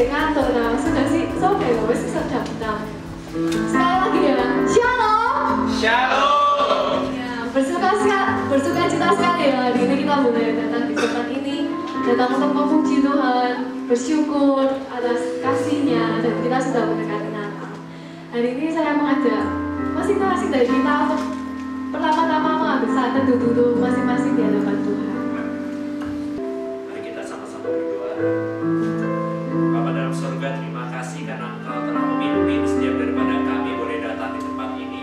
Jangan tuh, sudah sih, sampai wes sedap. Sekali lagi ya, Shalom. Shalom. Ya, bersuka cita sekali ya hari ini kita boleh datang di tempat ini, datang untuk memuji Tuhan, bersyukur atas kasih-Nya, dan kita sudah mendekati Natal. Hari ini saya mengajak masing-masing dari kita untuk pertama-tama mengambil saat teduh masing-masing di hadapan Tuhan. Mari kita sama-sama berdoa. Bapa dalam surga, terima kasih karena Engkau telah memimpin setiap daripada kami boleh datang di tempat ini.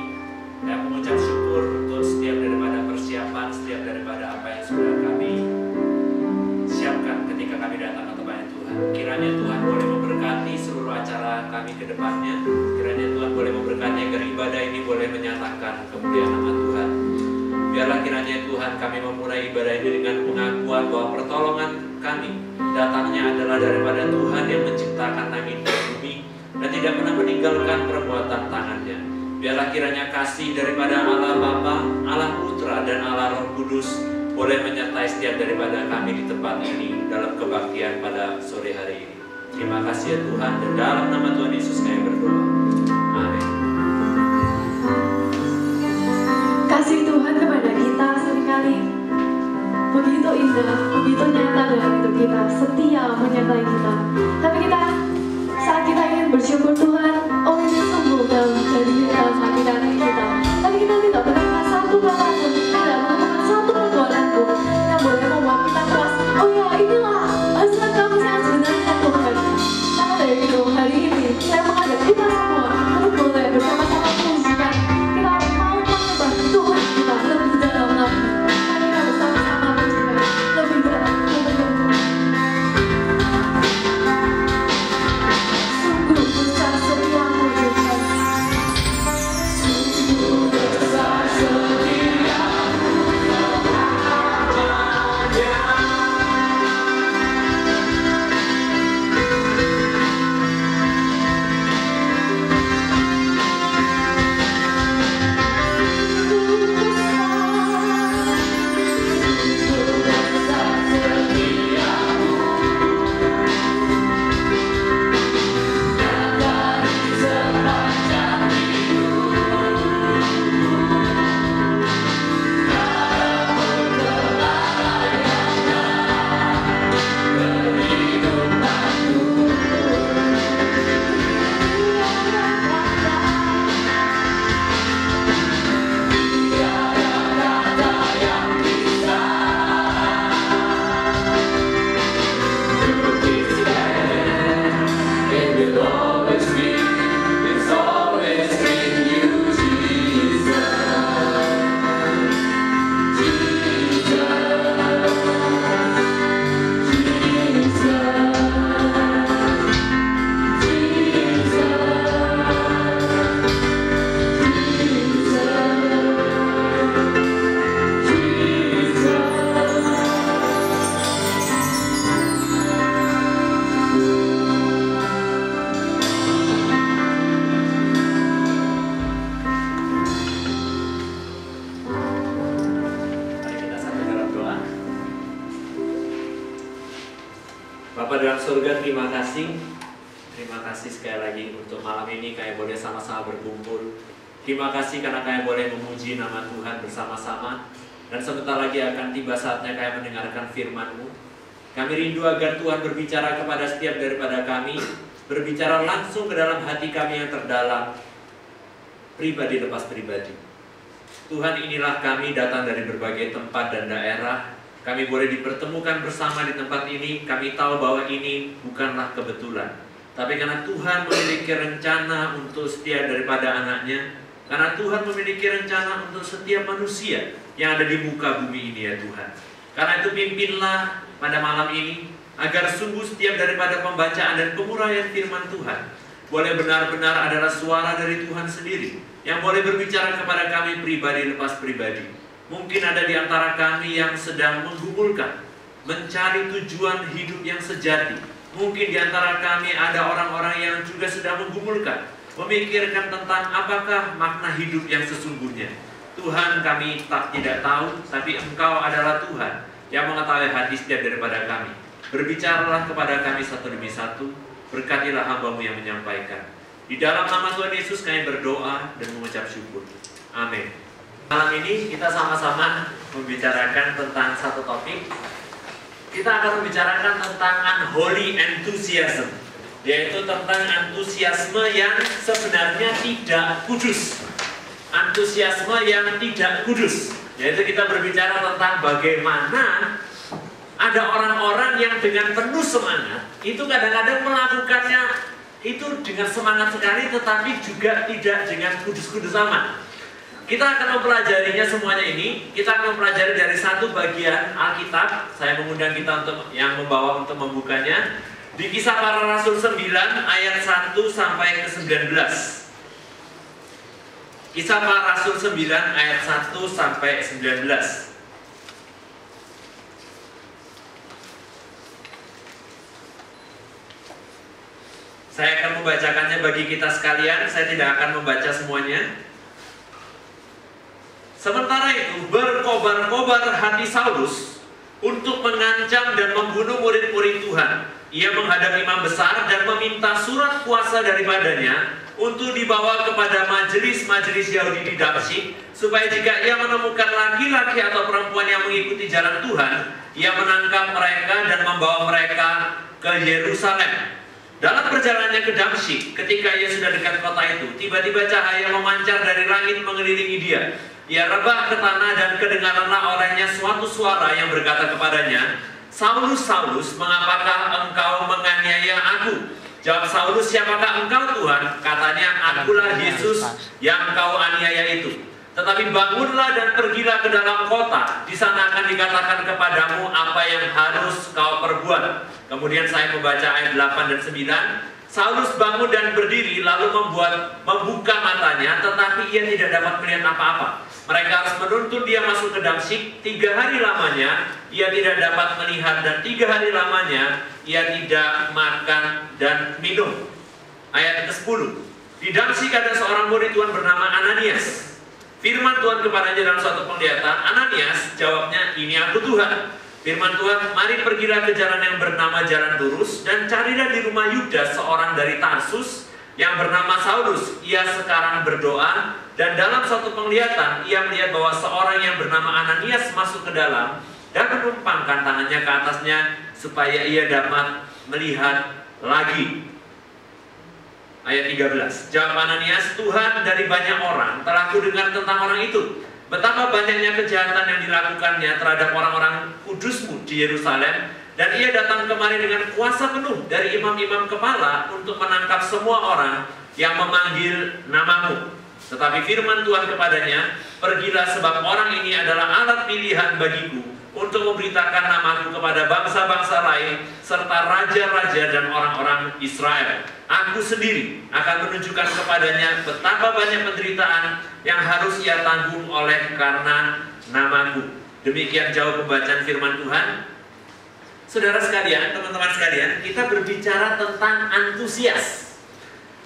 Dan mengucap syukur untuk setiap daripada persiapan, setiap daripada apa yang sudah kami siapkan ketika kami datang ke tempat Tuhan. Kiranya Tuhan boleh memberkati seluruh acara kami ke depannya. Kiranya Tuhan boleh memberkati agar ibadah ini boleh menyatakan kemuliaan nama Tuhan. Biarlah kiranya Tuhan kami memulai ibadah ini dengan pengakuan bahwa pertolongan kami datangnya adalah daripada Tuhan yang menciptakan langit dan bumi dan tidak pernah meninggalkan perbuatan tangannya. Biarlah kiranya kasih daripada Allah Bapa, Allah Putra, dan Allah Roh Kudus boleh menyertai setiap daripada kami di tempat ini dalam kebaktian pada sore hari ini. Terima kasih ya Tuhan, dan dalam nama Tuhan Yesus kami berdoa. Amin. Kasih Tuhan kepada kita seringkali begitu indah, begitu nyata dalam hidup kita, setia menyertai kita. Tapi saat kita ingin bersyukur Tuhan, oh ini sungguh dalam hati kita. Tapi kita tidak menemukan satu kata pun, tidak menemukan satu perbuatan pun yang boleh membuat kita puas. Oh ya, inilah hasil kami yang sebenarnya Tuhan. Maka dari itu, hari ini saya mengajak kita semua untuk boleh bersama-sama menunjukkan kita mau menyembah Tuhan kita lebih dalam lagi. Mari kita bersama-sama menunjukkan lebih dalam. Sungguh besar setiamu Tuhan. Sungguh besar setiamu Bapa dalam surga, terima kasih. Terima kasih sekali lagi untuk malam ini kami boleh sama-sama berkumpul. Terima kasih karena kami boleh memuji nama Tuhan bersama-sama. Dan sebentar lagi akan tiba saatnya kami mendengarkan firman-Mu. Kami rindu agar Tuhan berbicara kepada setiap daripada kami, berbicara langsung ke dalam hati kami yang terdalam, pribadi lepas pribadi. Tuhan, inilah kami datang dari berbagai tempat dan daerah. Kami boleh dipertemukan bersama di tempat ini. Kami tahu bahwa ini bukanlah kebetulan, tapi karena Tuhan memiliki rencana untuk setiap daripada anak-Nya. Karena Tuhan memiliki rencana untuk setiap manusia yang ada di muka bumi ini ya Tuhan. Karena itu pimpinlah pada malam ini, agar sungguh setiap daripada pembacaan dan penguraian firman Tuhan boleh benar-benar adalah suara dari Tuhan sendiri yang boleh berbicara kepada kami pribadi lepas pribadi. Mungkin ada di antara kami yang sedang menggumulkan, mencari tujuan hidup yang sejati. Mungkin di antara kami ada orang-orang yang juga sedang menggumulkan, memikirkan tentang apakah makna hidup yang sesungguhnya. Tuhan, kami tidak tahu, tapi Engkau adalah Tuhan yang mengetahui hati setiap daripada kami. Berbicaralah kepada kami satu demi satu, berkatilah hamba-Mu yang menyampaikan. Di dalam nama Tuhan Yesus kami berdoa dan mengucap syukur. Amin. Malam ini kita sama-sama membicarakan tentang satu topik. Kita akan membicarakan tentang unholy enthusiasm, yaitu tentang antusiasme yang sebenarnya tidak kudus. Antusiasme yang tidak kudus, yaitu kita berbicara tentang bagaimana ada orang-orang yang dengan penuh semangat itu kadang-kadang melakukannya itu dengan semangat sekali, tetapi juga tidak dengan kudus-kudus amat. Kita akan mempelajarinya semuanya ini. Kita akan mempelajari dari satu bagian Alkitab. Saya mengundang kita untuk yang membawa untuk membukanya di Kisah Para Rasul 9 ayat 1 sampai ke 19. Kisah Para Rasul 9 ayat 1 sampai 19. Saya akan membacakannya bagi kita sekalian. Saya tidak akan membaca semuanya. Sementara itu berkobar-kobar hati Saulus untuk mengancam dan membunuh murid-murid Tuhan. Ia menghadap imam besar dan meminta surat kuasa daripadanya untuk dibawa kepada majelis-majelis Yahudi di Damsyik, supaya jika ia menemukan laki-laki atau perempuan yang mengikuti jalan Tuhan, ia menangkap mereka dan membawa mereka ke Yerusalem. Dalam perjalanannya ke Damsyik, ketika ia sudah dekat kota itu, tiba-tiba cahaya memancar dari langit mengelilingi dia. Ia rebah ke tanah dan kedengaranlah olehnya suatu suara yang berkata kepadanya, "Saulus, Saulus, mengapakah engkau menganiaya aku?" Jawab Saulus, "Siapakah engkau, Tuhan?" Katanya, "Akulah Yesus yang engkau aniaya itu. Tetapi bangunlah dan pergilah ke dalam kota. Di sana akan dikatakan kepadamu apa yang harus kau perbuat." Kemudian saya membaca ayat 8 dan 9. Saulus bangun dan berdiri, lalu membuka matanya, tetapi ia tidak dapat melihat apa-apa. Mereka harus menuntun dia masuk ke Damsyik. 3 hari lamanya ia tidak dapat melihat, dan 3 hari lamanya ia tidak makan dan minum. Ayat ke-10. Di Damsyik ada seorang murid Tuhan bernama Ananias. Firman Tuhan kepadanya dalam suatu penglihatan. "Ananias," jawabnya, "Ini aku, Tuhan." Firman Tuhan, "Mari pergilah ke jalan yang bernama Jalan Lurus, dan carilah di rumah Yudas seorang dari Tarsus yang bernama Saulus. Ia sekarang berdoa, dan dalam suatu penglihatan ia melihat bahwa seorang yang bernama Ananias masuk ke dalam dan menumpangkan tangannya ke atasnya supaya ia dapat melihat lagi." Ayat 13. Jawab Ananias, "Tuhan, dari banyak orang telah kudengar tentang orang itu, betapa banyaknya kejahatan yang dilakukannya terhadap orang-orang kudus-Mu di Yerusalem, dan ia datang kemari dengan kuasa penuh dari imam-imam kepala untuk menangkap semua orang yang memanggil nama-Mu. Tetapi firman Tuhan kepadanya, pergilah sebab orang ini adalah alat pilihan bagiku untuk memberitakan nama-Ku kepada bangsa-bangsa lain serta raja-raja dan orang-orang Israel. Aku sendiri akan menunjukkan kepadanya betapa banyak penderitaan yang harus ia tanggung oleh karena nama-Ku." Demikian jauh pembacaan firman Tuhan. Saudara sekalian, teman-teman sekalian, kita berbicara tentang antusias.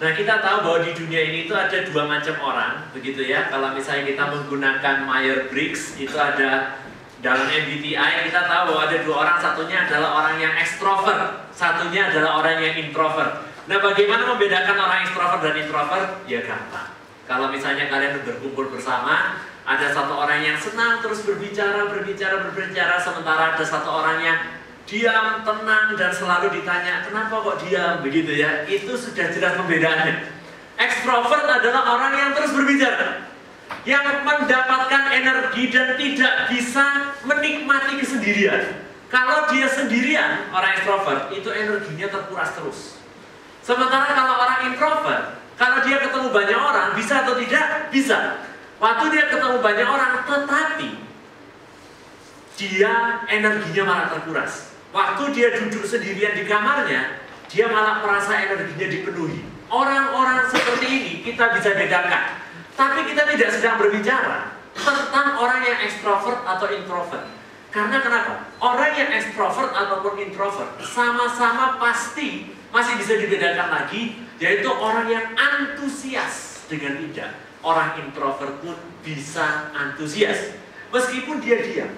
Nah, kita tahu bahwa di dunia ini itu ada 2 macam orang, begitu ya. Kalau misalnya kita menggunakan Myers-Briggs, itu ada dalam MBTI, kita tahu bahwa ada 2 orang, satunya adalah orang yang ekstrovert, satunya adalah orang yang introvert. Nah, bagaimana membedakan orang ekstrovert dan introvert? Ya gampang. Kalau misalnya kalian berkumpul bersama, ada satu orang yang senang terus berbicara, sementara ada satu orang yang diam, tenang, dan selalu ditanya, "Kenapa kok diam?" Begitu ya. Itu sudah jelas pembedaannya. Ekstrovert adalah orang yang terus berbicara, yang mendapatkan energi dan tidak bisa menikmati kesendirian. Kalau dia sendirian, orang ekstrovert, itu energinya terkuras terus. Sementara kalau orang introvert, kalau dia ketemu banyak orang, bisa atau tidak? Bisa. Waktu dia ketemu banyak orang, tetapi dia energinya malah terkuras. Waktu dia duduk sendirian di kamarnya, dia malah merasa energinya dipenuhi. orang-orang seperti ini kita bisa bedakan. Tapi kita tidak sedang berbicara tentang orang yang ekstrovert atau introvert. Karena kenapa? Orang yang ekstrovert ataupun introvert sama-sama pasti masih bisa dibedakan lagi, yaitu orang yang antusias dengan tidak. Orang introvert pun bisa antusias meskipun dia diam,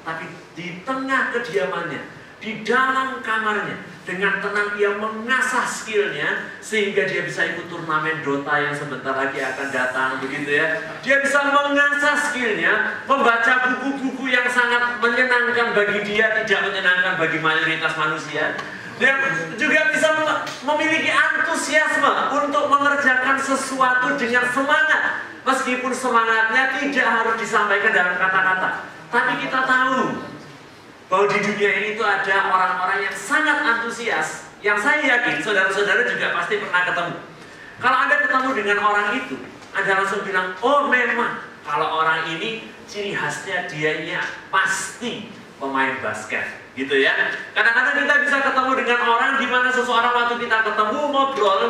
tapi di tengah kediamannya, di dalam kamarnya, dengan tenang ia mengasah skillnya sehingga dia bisa ikut turnamen Dota yang sebentar lagi akan datang, begitu ya. Dia bisa mengasah skillnya, membaca buku-buku yang sangat menyenangkan bagi dia, tidak menyenangkan bagi mayoritas manusia. Dia juga bisa memiliki antusiasme untuk mengerjakan sesuatu dengan semangat, meskipun semangatnya tidak harus disampaikan dalam kata-kata. Tapi kita tahu bahwa di dunia ini itu ada orang-orang yang sangat antusias, yang saya yakin saudara-saudara juga pasti pernah ketemu. Kalau Anda ketemu dengan orang itu, Anda langsung bilang, oh memang kalau orang ini ciri khasnya dianya pasti pemain basket, gitu ya. Kadang-kadang kita bisa ketemu dengan orang di mana seseorang waktu kita ketemu ngobrol,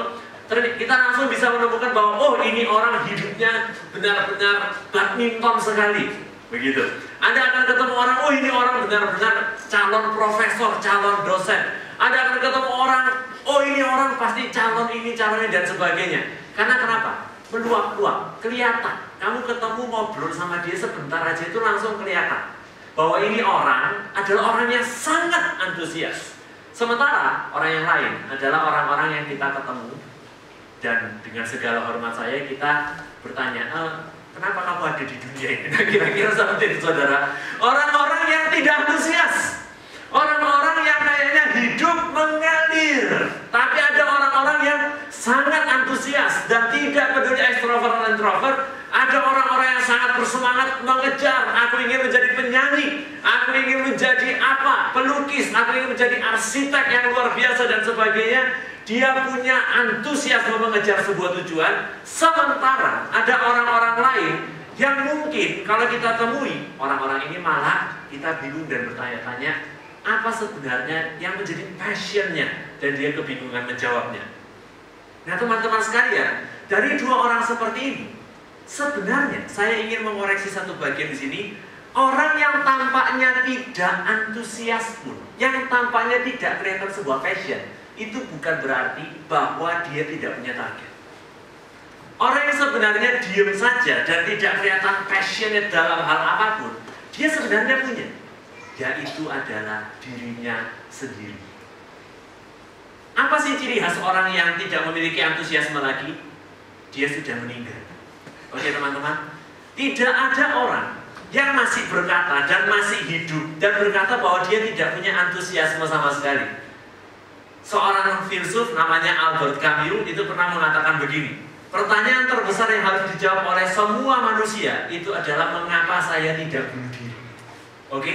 kita langsung bisa menemukan bahwa oh ini orang hidupnya benar-benar badminton sekali. Begitu. Anda akan ketemu orang, oh ini orang benar-benar calon profesor, calon dosen. Anda akan ketemu orang, oh ini orang pasti calon ini, calon ini, dan sebagainya. Karena kenapa? Meluap-luap, kelihatan. Kamu ketemu ngobrol sama dia sebentar aja itu langsung kelihatan bahwa ini orang adalah orang yang sangat antusias. Sementara orang yang lain adalah orang-orang yang kita ketemu dan dengan segala hormat saya kita bertanya, kenapa kamu ada di dunia ini? Nah, kira-kira seperti itu, saudara. Orang-orang yang tidak antusias, orang-orang yang kayaknya hidup mengalir. Tapi ada orang-orang yang sangat antusias dan tidak peduli ekstrovert dan introvert. Ada orang-orang yang sangat bersemangat mengejar. Aku ingin menjadi penyanyi, aku ingin menjadi apa? Pelukis, aku ingin menjadi arsitek yang luar biasa dan sebagainya. Dia punya antusiasme mengejar sebuah tujuan. Sementara ada orang-orang lain yang mungkin kalau kita temui orang-orang ini malah kita bingung dan bertanya-tanya apa sebenarnya yang menjadi passionnya, dan dia kebingungan menjawabnya. Nah teman-teman sekalian, dari dua orang seperti ini sebenarnya saya ingin mengoreksi satu bagian di sini. Orang yang tampaknya tidak antusias pun, yang tampaknya tidak kelihatan sebuah passion, itu bukan berarti bahwa dia tidak punya target. Orang yang sebenarnya diam saja dan tidak kelihatan passionate dalam hal apapun, dia sebenarnya punya, yaitu adalah dirinya sendiri. Apa sih ciri khas orang yang tidak memiliki antusiasme lagi? Dia sudah meninggal. Oke teman-teman, tidak ada orang yang masih berkata dan masih hidup dan berkata bahwa dia tidak punya antusiasme sama sekali. Seorang filsuf namanya Albert Camus itu pernah mengatakan begini, pertanyaan terbesar yang harus dijawab oleh semua manusia itu adalah mengapa saya tidak bunuh diri. Oke?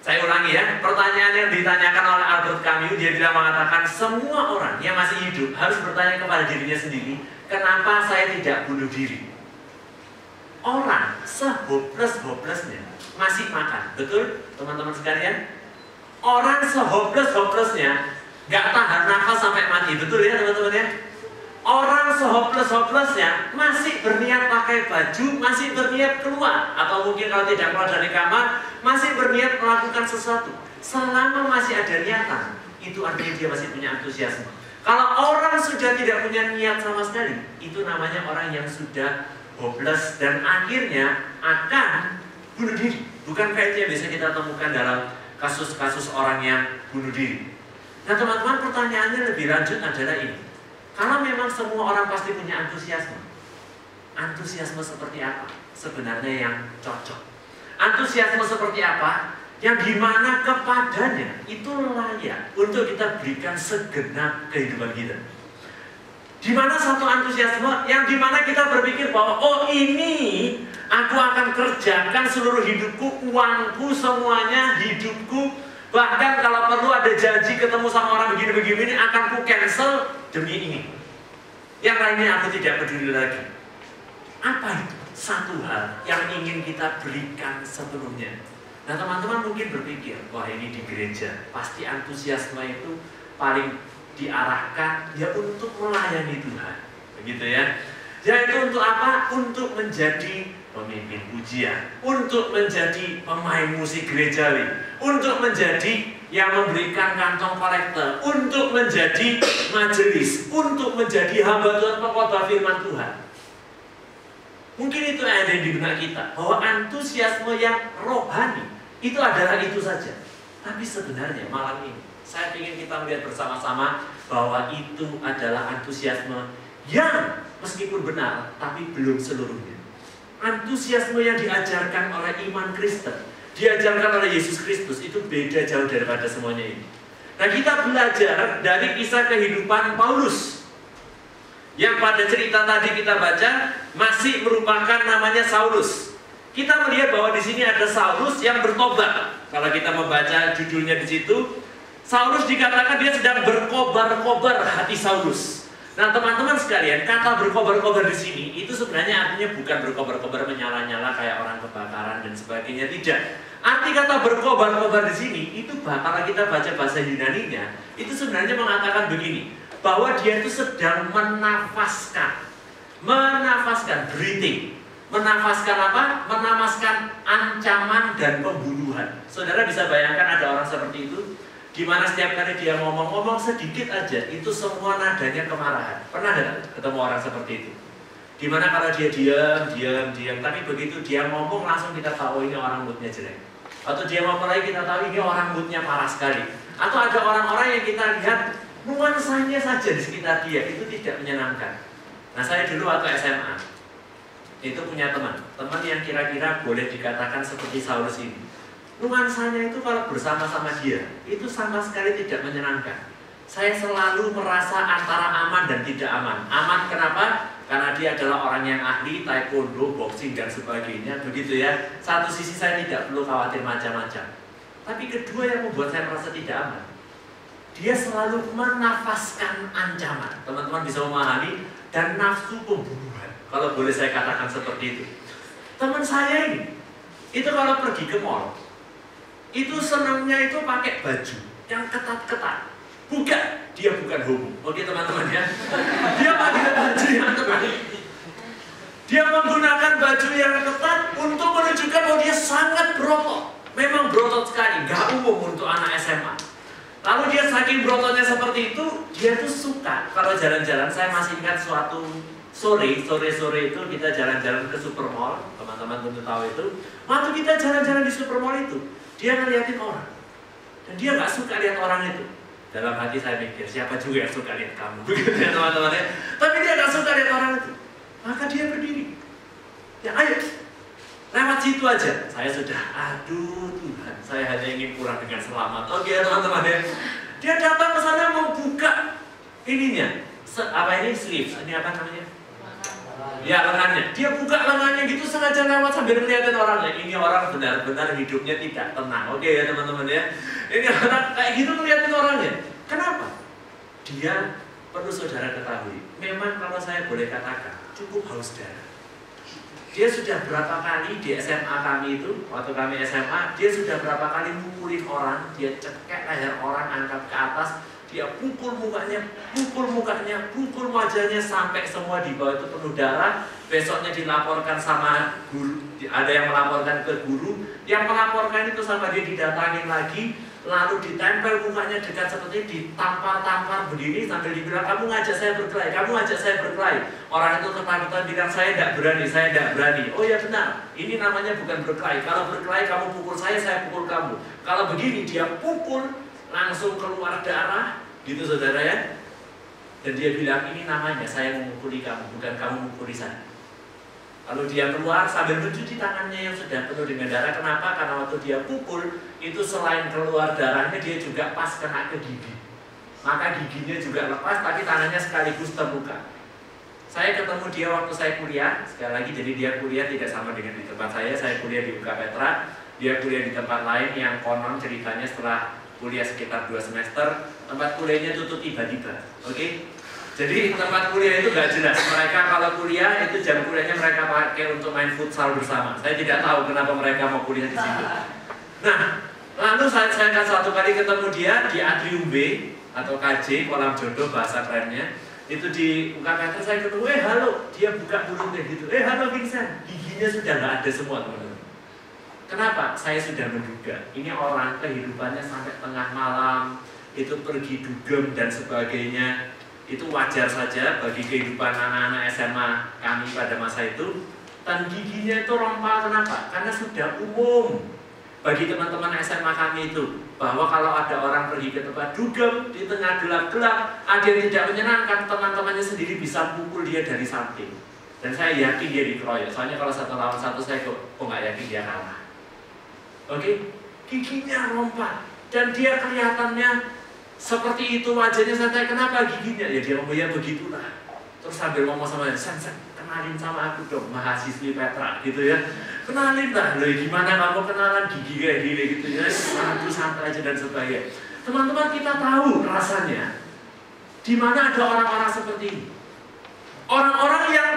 Saya ulangi ya, pertanyaan yang ditanyakan oleh Albert Camus, dia bilang mengatakan semua orang yang masih hidup harus bertanya kepada dirinya sendiri, kenapa saya tidak bunuh diri? Orang sehopeless-hopelessnya masih makan, betul teman-teman sekalian? Orang sehopeless-hopelessnya gak tahan nafas sampai mati, betul ya teman-teman ya? Orang sehopeless-hopelessnya masih berniat pakai baju, masih berniat keluar, atau mungkin kalau tidak keluar dari kamar, masih berniat melakukan sesuatu. Selama masih ada niatan, itu artinya dia masih punya antusiasme. Kalau orang sudah tidak punya niat sama sekali, itu namanya orang yang sudah hopeless dan akhirnya akan bunuh diri. Bukan kayaknya bisa kita temukan dalam kasus-kasus orang yang bunuh diri. Nah teman-teman, pertanyaannya lebih lanjut adalah ini. Kalau memang semua orang pasti punya antusiasme, antusiasme seperti apa sebenarnya yang cocok? Antusiasme seperti apa yang dimana kepadanya itu layak untuk kita berikan segenap kehidupan kita? Dimana satu antusiasme yang dimana kita berpikir bahwa oh ini aku akan kerjakan seluruh hidupku, uangku, semuanya, hidupku. Bahkan kalau perlu ada janji ketemu sama orang begini-begini akan ku cancel demi ini. Yang lainnya aku tidak peduli lagi. Apa itu? Satu hal yang ingin kita berikan sepenuhnya. Nah teman-teman mungkin berpikir, wah ini di gereja pasti antusiasme itu paling diarahkan ya untuk melayani Tuhan. Begitu ya. Yaitu untuk apa? Untuk menjadi pemimpin pujian, untuk menjadi pemain musik gerejawi, untuk menjadi yang memberikan kantong kolektor, untuk menjadi majelis, untuk menjadi hamba Tuhan, pengkhotbah firman Tuhan. Mungkin itu ada di benak kita, bahwa antusiasme yang rohani itu adalah itu saja. Tapi sebenarnya malam ini saya ingin kita melihat bersama-sama bahwa itu adalah antusiasme yang meskipun benar, tapi belum seluruhnya. Antusiasme yang diajarkan oleh iman Kristen, diajarkan oleh Yesus Kristus itu beda jauh daripada semuanya ini. Nah, kita belajar dari kisah kehidupan Paulus yang pada cerita tadi kita baca masih merupakan namanya Saulus. Kita melihat bahwa di sini ada Saulus yang bertobat. Kalau kita membaca judulnya di situ, Saulus dikatakan dia sedang berkobar-kobar hati Saulus. Nah, teman-teman sekalian, kata berkobar-kobar di sini itu sebenarnya artinya bukan berkobar-kobar menyala-nyala kayak orang kebakaran dan sebagainya, tidak. Arti kata berkobar-kobar di sini itu kalau kita baca bahasa Yunaninya itu sebenarnya mengatakan begini, bahwa dia itu sedang menafaskan, breathing. Menafaskan apa? Menafaskan ancaman dan pembunuhan. Saudara bisa bayangkan ada orang seperti itu, di mana setiap kali dia ngomong sedikit aja, itu semua nadanya kemarahan. Pernah nggak ketemu orang seperti itu? Di mana kalau dia diam, tapi begitu dia ngomong langsung kita tahu ini orang moodnya jelek. Atau dia ngomong lagi kita tahu ini orang moodnya parah sekali. Atau ada orang-orang yang kita lihat nuansanya saja di sekitar dia itu tidak menyenangkan. Nah, saya dulu waktu SMA itu punya teman yang kira-kira boleh dikatakan seperti Saulus ini. Nuansanya itu kalau bersama-sama dia itu sama sekali tidak menyenangkan. Saya selalu merasa antara aman dan tidak aman. Aman kenapa? Karena dia adalah orang yang ahli taekwondo, boxing dan sebagainya, begitu ya. Satu sisi saya tidak perlu khawatir macam-macam. Tapi kedua yang membuat saya merasa tidak aman, dia selalu menafaskan ancaman. Teman-teman bisa memahami, dan nafsu pembunuhan, kalau boleh saya katakan seperti itu. Teman saya ini, itu kalau pergi ke mall, itu senangnya itu pakai baju yang ketat-ketat. Dia bukan homo. Oke teman-teman ya. Dia pakai baju yang ketat. Dia menggunakan baju yang ketat untuk menunjukkan bahwa dia sangat berotot. Memang berotot sekali, gak umum untuk anak SMA. Lalu dia saking berototnya seperti itu, dia tuh suka kalau jalan-jalan. Saya masih ingat suatu sore itu kita jalan-jalan ke Supermall. Teman-teman tentu tahu itu. Waktu kita jalan-jalan di Supermall itu, dia ngeliatin orang, dan dia nggak suka lihat orang itu. Dalam hati saya mikir, siapa juga yang suka lihat kamu, begitu ya teman-teman ya. Tapi dia nggak suka lihat orang itu, maka dia berdiri. Ya ayo, lewat situ aja. Saya sudah, aduh Tuhan, saya hanya ingin pulang dengan selamat. Oke ya teman-teman ya. Dia datang ke sana membuka ininya, sleeves, ini apa namanya? Ya lengannya, dia buka lengannya gitu sengaja lewat sambil ngeliatin orangnya. Ini orang benar-benar hidupnya tidak tenang. Oke ya teman-teman ya. Ini orang kayak gitu ngeliatin orangnya. Kenapa? Dia perlu saudara ketahui, memang kalau saya boleh katakan cukup haus darah. Dia sudah berapa kali di SMA kami itu, waktu kami SMA, dia sudah berapa kali mukulin orang, dia cekek leher orang, angkat ke atas, dia pukul mukanya, pukul wajahnya sampai semua di bawah itu penuh darah. Besoknya dilaporkan sama guru, ada yang melaporkan ke guru, yang melaporkan itu sama dia didatangin lagi, lalu ditempel mukanya dekat seperti ditampar-tampar begini sambil dibilang kamu ngajak saya berkelahi. Orang itu ketakutan bilang saya tidak berani. Oh ya benar, ini namanya bukan berkelahi. Kalau berkelahi kamu pukul saya pukul kamu. Kalau begini dia pukul langsung keluar darah, gitu saudara ya. Dan dia bilang ini namanya saya memukuli kamu, bukan kamu memukuli saya. Lalu dia keluar sambil mencuci tangannya yang sudah penuh dengan darah. Kenapa? Karena waktu dia pukul, itu selain keluar darahnya, dia juga pas kena ke gigi. Maka giginya juga lepas, tapi tangannya sekaligus terluka. Saya ketemu dia waktu saya kuliah. Sekali lagi, jadi dia kuliah tidak sama dengan di tempat saya kuliah di UK Petra. Dia kuliah di tempat lain yang konon ceritanya setelah kuliah sekitar 2 semester, tempat kuliahnya tutup tiba-tiba. Oke? Jadi tempat kuliah itu gak jelas. Mereka kalau kuliah itu jam kuliahnya mereka pakai untuk main futsal bersama. Saya tidak tahu kenapa mereka mau kuliah di situ. Nah, lalu saya satu kali ketemu dia di Atrium B. atau KJ, kolam jodoh bahasa kerennya. Itu di UKKT saya ketemu, halo, dia buka mulutnya gitu, halo Vincent, giginya sudah nggak ada semua teman-teman. Kenapa? Saya sudah menduga, ini orang kehidupannya sampai tengah malam, itu pergi dugem dan sebagainya. Itu wajar saja bagi kehidupan anak-anak SMA kami pada masa itu. Dan giginya itu rompal, kenapa? Karena sudah umum bagi teman-teman SMA kami itu, bahwa kalau ada orang pergi ke tempat dugem di tengah gelap-gelap, ada yang tidak menyenangkan, teman-temannya sendiri bisa pukul dia dari samping. Dan saya yakin dia dikeroyok, soalnya kalau 1 lawan 1 saya kok nggak yakin dia kalah. Oke? Giginya rompal, dan dia kelihatannya seperti itu wajahnya. Saya tanya, kenapa giginya? Ya dia ngomong, ya begitulah. Terus sambil ngomong sama dia, San, kenalin sama aku dong, mahasiswi Petra gitu ya. Kenalin lah, loh gimana kamu kenalan gigi kayak gini gitu ya. Satu santai aja dan sebagainya. Teman-teman, kita tahu rasanya di mana ada orang-orang seperti ini. Orang-orang yang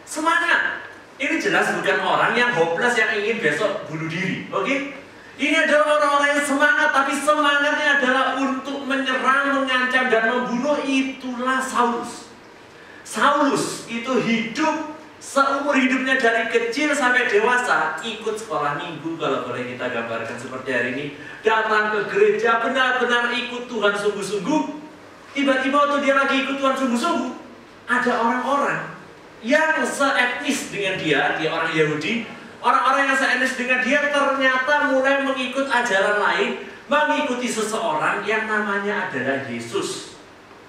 semangat. Ini jelas bukan orang yang hopeless yang ingin besok bunuh diri, oke? Ini adalah orang-orang yang semangat, tapi semangatnya adalah untuk menyerang, mengancam, dan membunuh. Itulah Saulus. Saulus itu hidup seumur hidupnya dari kecil sampai dewasa, ikut sekolah minggu kalau boleh kita gambarkan seperti hari ini, datang ke gereja, benar-benar ikut Tuhan sungguh-sungguh. Tiba-tiba waktu dia lagi ikut Tuhan sungguh-sungguh, ada orang-orang yang seetnis dengan dia orang Yahudi. Orang-orang yang seetnis dengan dia ternyata mulai mengikut ajaran lain, mengikuti seseorang yang namanya adalah Yesus.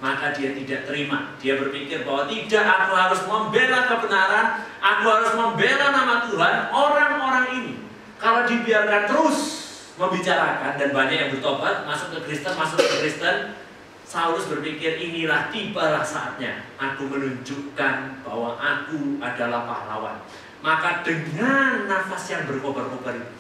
Maka dia tidak terima. Dia berpikir bahwa tidak, aku harus membela kebenaran, aku harus membela nama Tuhan. Orang-orang ini kalau dibiarkan terus membicarakan, dan banyak yang bertobat, masuk ke Kristen, Saulus berpikir, inilah tibalah saatnya aku menunjukkan bahwa aku adalah pahlawan. Maka dengan nafas yang berkobar-kobar itu,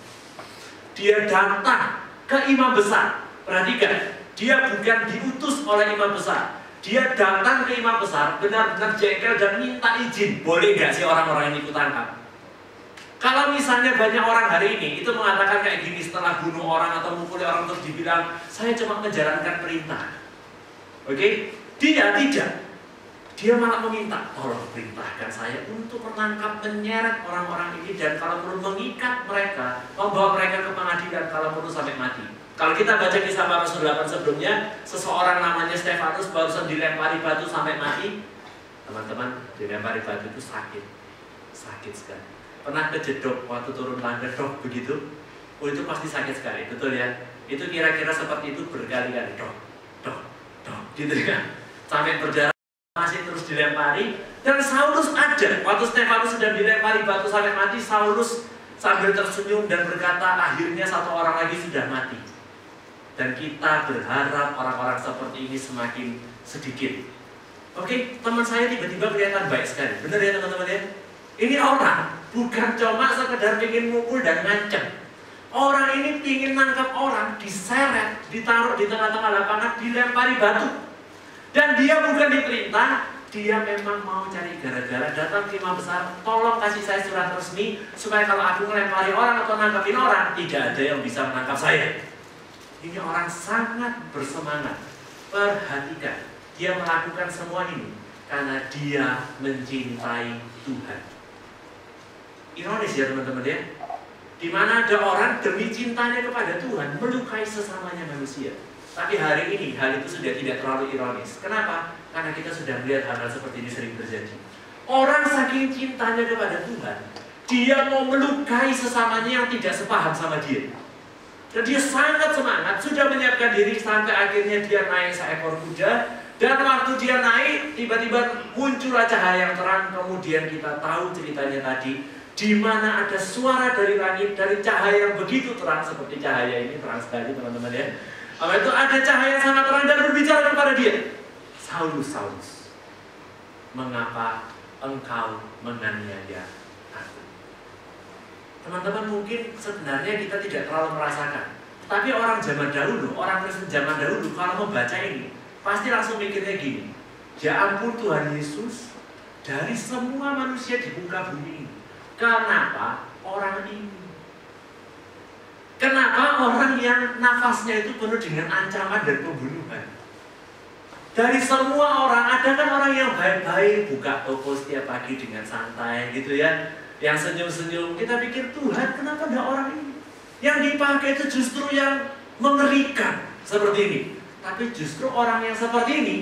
dia datang ke imam besar. Perhatikan, dia bukan diutus oleh imam besar. Dia datang ke imam besar, benar-benar jengkel dan minta izin. Boleh nggak sih orang-orang ini ikut tangkap? Kalau misalnya banyak orang hari ini itu mengatakan kayak gini setelah bunuh orang atau mukul orang, terus dibilang, saya cuma menjalankan perintah. Oke? Dia tidak. Dia malah meminta, tolong perintahkan saya untuk menangkap, menyeret orang-orang ini, dan kalau perlu mengikat mereka, membawa mereka ke pengadilan, kalau perlu sampai mati. Kalau kita baca kisah para rasul 8 sebelumnya, seseorang namanya Stefanus barusan dilempari batu sampai mati. Teman-teman, dilempari batu itu sakit sekali. Pernah kejedok waktu turun tangga, dok begitu? Oh, itu pasti sakit sekali, betul ya? Itu kira-kira seperti itu berkali-kali, dok, gitu ya. Sampai berjalan masih terus dilempari. Dan Saulus ada, waktu Stefanus sudah dilempari batu sampai mati, Saulus sambil tersenyum dan berkata, akhirnya satu orang lagi sudah mati. Dan kita berharap orang-orang seperti ini semakin sedikit. Oke, teman saya tiba-tiba kelihatan baik sekali. Benar ya teman-teman ya? Ini orang bukan cuma sekedar ingin mukul dan ngancam. Orang ini ingin nangkap orang, diseret, ditaruh di tengah-tengah lapangan, dilempari batu. Dan dia bukan diperintah, dia memang mau cari gara-gara, datang ke imam besar, tolong kasih saya surat resmi supaya kalau aku melempari orang atau nangkapin orang, tidak ada yang bisa menangkap saya. Ini orang sangat bersemangat. Perhatikan, dia melakukan semua ini karena dia mencintai Tuhan. Ironis ya teman-teman ya, di mana ada orang demi cintanya kepada Tuhan melukai sesamanya manusia. Tapi hari ini hal itu sudah tidak terlalu ironis. Kenapa? Karena kita sudah melihat hal-hal seperti ini sering terjadi. Orang saking cintanya kepada Tuhan, dia mau melukai sesamanya yang tidak sepaham sama dia. Dan dia sangat semangat, sudah menyiapkan diri sampai akhirnya dia naik seekor kuda. Dan waktu dia naik, tiba-tiba muncullah cahaya yang terang. Kemudian kita tahu ceritanya tadi, di mana ada suara dari langit, dari cahaya yang begitu terang, seperti cahaya ini terang sekali teman-teman ya. Apa itu ada cahaya yang sangat terang dan berbicara kepada dia, Saulus, Saulus, mengapa engkau menganiaya aku? Teman-teman, mungkin sebenarnya kita tidak terlalu merasakan, tapi orang zaman dahulu, orang Kristen zaman dahulu kalau membaca ini pasti langsung mikirnya gini, ya ampun Tuhan Yesus, dari semua manusia di muka bumi ini, kenapa orang ini? Kenapa orang yang nafasnya itu penuh dengan ancaman dan pembunuhan? Dari semua orang, ada kan orang yang baik-baik, buka toko setiap pagi dengan santai gitu ya, yang senyum-senyum. Kita pikir, Tuhan kenapa ada orang ini? Yang dipakai itu justru yang mengerikan seperti ini. Tapi justru orang yang seperti ini,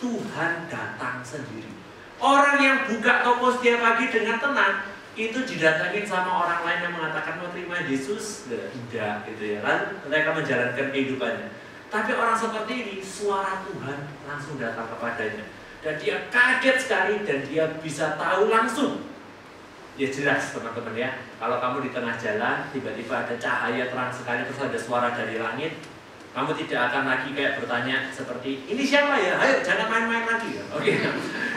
Tuhan datang sendiri. Orang yang buka toko setiap pagi dengan tenang, itu didatangin sama orang lain yang mengatakan mau terima Yesus, tidak gitu ya kan, mereka menjalankan kehidupannya. Tapi orang seperti ini, suara Tuhan langsung datang kepadanya, dan dia kaget sekali dan dia bisa tahu langsung. Ya jelas teman-teman ya, kalau kamu di tengah jalan tiba-tiba ada cahaya terang sekali, terus ada suara dari langit, kamu tidak akan lagi kayak bertanya seperti ini siapa ya, ayo jangan main-main lagi ya. Oke.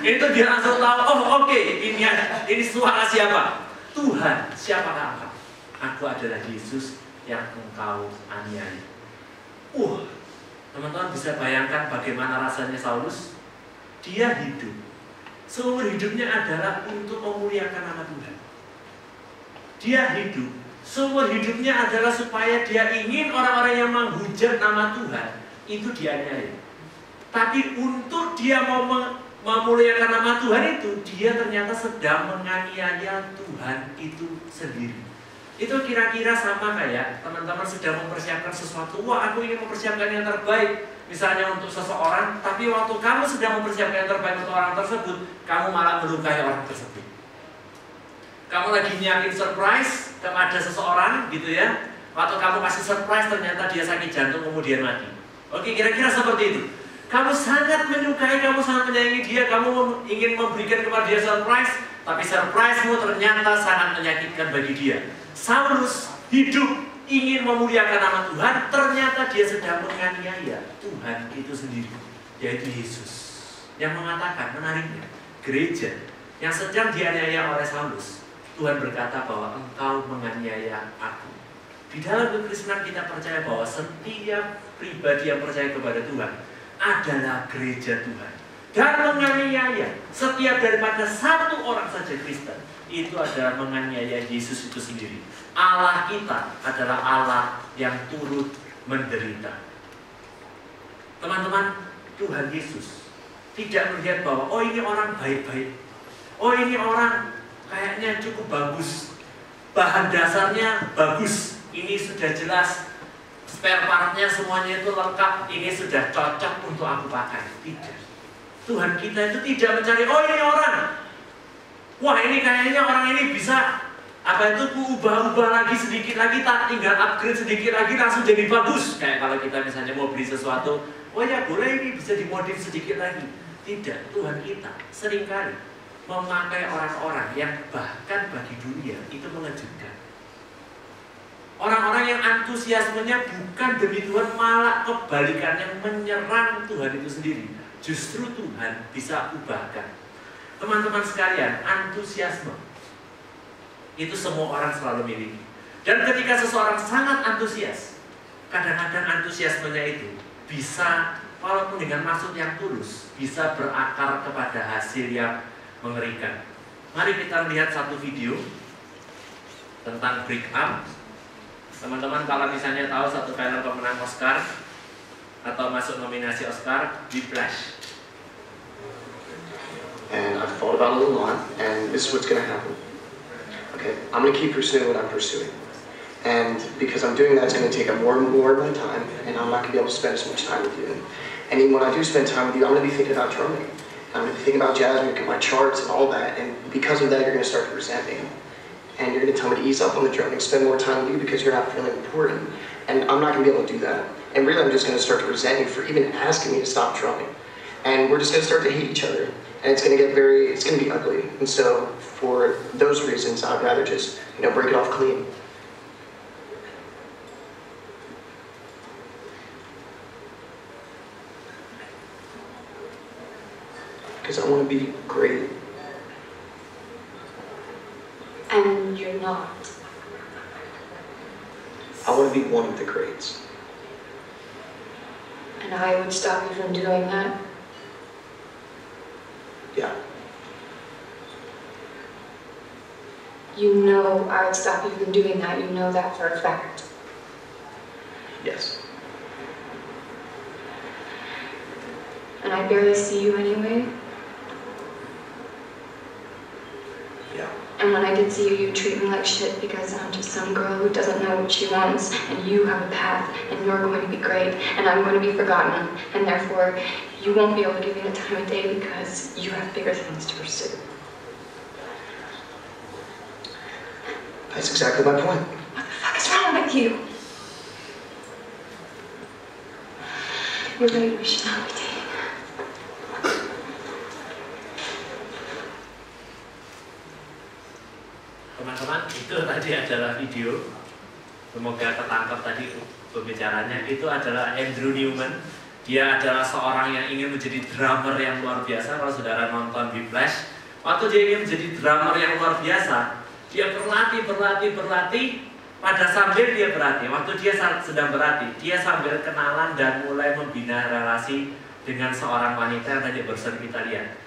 Itu dia langsung tahu, oh oke, ini suara siapa? Tuhan, siapakah engkau? Aku adalah Yesus yang engkau aniaya. Teman-teman bisa bayangkan bagaimana rasanya Saulus? Dia hidup, seumur hidupnya adalah untuk memuliakan nama Tuhan. Dia hidup, seumur hidupnya adalah supaya dia ingin orang-orang yang menghujat nama Tuhan itu dianiaya. Tapi untuk dia mau memuliakan nama Tuhan itu, dia ternyata sedang menganiaya Tuhan itu sendiri. Itu kira-kira sama kayak teman-teman sedang mempersiapkan sesuatu. Wah, aku ingin mempersiapkan yang terbaik, misalnya untuk seseorang, tapi waktu kamu sedang mempersiapkan yang terbaik untuk orang tersebut, kamu malah melukai orang tersebut. Kamu lagi nyiapin surprise kepada seseorang gitu ya, waktu kamu kasih surprise ternyata dia sakit jantung kemudian mati. Oke, kira-kira seperti itu. Kamu sangat menyukai, kamu sangat menyayangi dia, kamu ingin memberikan kepada dia surprise, tapi surprise-mu ternyata sangat menyakitkan bagi dia. Saulus hidup ingin memuliakan nama Tuhan, ternyata dia sedang menganiaya Tuhan itu sendiri, yaitu Yesus. Yang mengatakan, menariknya, gereja yang sedang dianiaya oleh Saulus, Tuhan berkata bahwa engkau menganiaya aku. Di dalam kekristenan kita percaya bahwa setiap pribadi yang percaya kepada Tuhan adalah gereja Tuhan. Dan menganiaya setiap daripada satu orang saja Kristen, itu adalah menganiaya Yesus itu sendiri. Allah kita adalah Allah yang turut menderita. Teman-teman, Tuhan Yesus tidak melihat bahwa oh ini orang baik-baik, oh ini orang kayaknya cukup bagus, bahan dasarnya bagus, ini sudah jelas, spare partnya semuanya itu lengkap, ini sudah cocok untuk aku pakai. Tidak. Tuhan kita itu tidak mencari, oh ini orang, wah ini kayaknya orang ini bisa apa itu ubah-ubah lagi sedikit lagi, tak tinggal upgrade sedikit lagi langsung jadi bagus. Kayak kalau kita misalnya mau beli sesuatu, oh ya boleh ini bisa dimodif sedikit lagi. Tidak, Tuhan kita seringkali memakai orang-orang yang bahkan bagi dunia itu mengejutkan. Orang-orang yang antusiasmenya bukan demi Tuhan, malah kebalikannya menyerang Tuhan itu sendiri. Justru Tuhan bisa ubahkan. Teman-teman sekalian, antusiasme itu semua orang selalu miliki. Dan ketika seseorang sangat antusias, kadang-kadang antusiasmenya itu bisa, walaupun dengan maksud yang tulus, bisa berakar kepada hasil yang mengerikan. Mari kita lihat satu video tentang Break Up. Teman-teman kalau misalnya tahu satu film pemenang Oscar atau masuk nominasi Oscar, Whiplash. And I've thought about it a lot, and this is what's going to happen. Okay, I'm going to keep pursuing what I'm pursuing. And because I'm doing that, it's going to take up more and more of my time, and I'm not going to be able to spend as much time with you. And even when I do spend time with you, I'm going to be thinking about drumming. I'm going to be thinking about jazz music and my charts and all that, and because of that, you're going to start to resent me. And you're going to tell me to ease up on the drumming, spend more time with you because you're not feeling important. And I'm not going to be able to do that. And really, I'm just going to start to resent you for even asking me to stop drumming. And we're just going to start to hate each other. And it's going to get it's going to be ugly. And so, for those reasons, I'd rather just, break it off clean. Because I want to be great. And you're not. I want to be one of the greats. And I would stop you from doing that? Yeah. You know I would stop you from doing that. You know that for a fact. Yes. and I barely see you anyway. Yeah. And when I did see you, you treat me like shit because I'm just some girl who doesn't know what she wants, and you have a path, and you're going to be great, and I'm going to be forgotten, and therefore you won't be able to give me the time of day because you have bigger things to pursue. That's exactly my point. What the fuck is wrong with you? You're right, we should not be dating. Teman-teman, itu tadi adalah video. Semoga ketangkap tadi pembicaranya. Itu adalah Andrew Newman. Dia adalah seorang yang ingin menjadi drummer yang luar biasa. Kalau saudara nonton di Flash, waktu dia ingin menjadi drummer yang luar biasa, dia berlatih. Pada sambil dia berlatih, waktu dia sedang berlatih, dia sambil kenalan dan mulai membina relasi dengan seorang wanita yang tadi barusan kita lihat.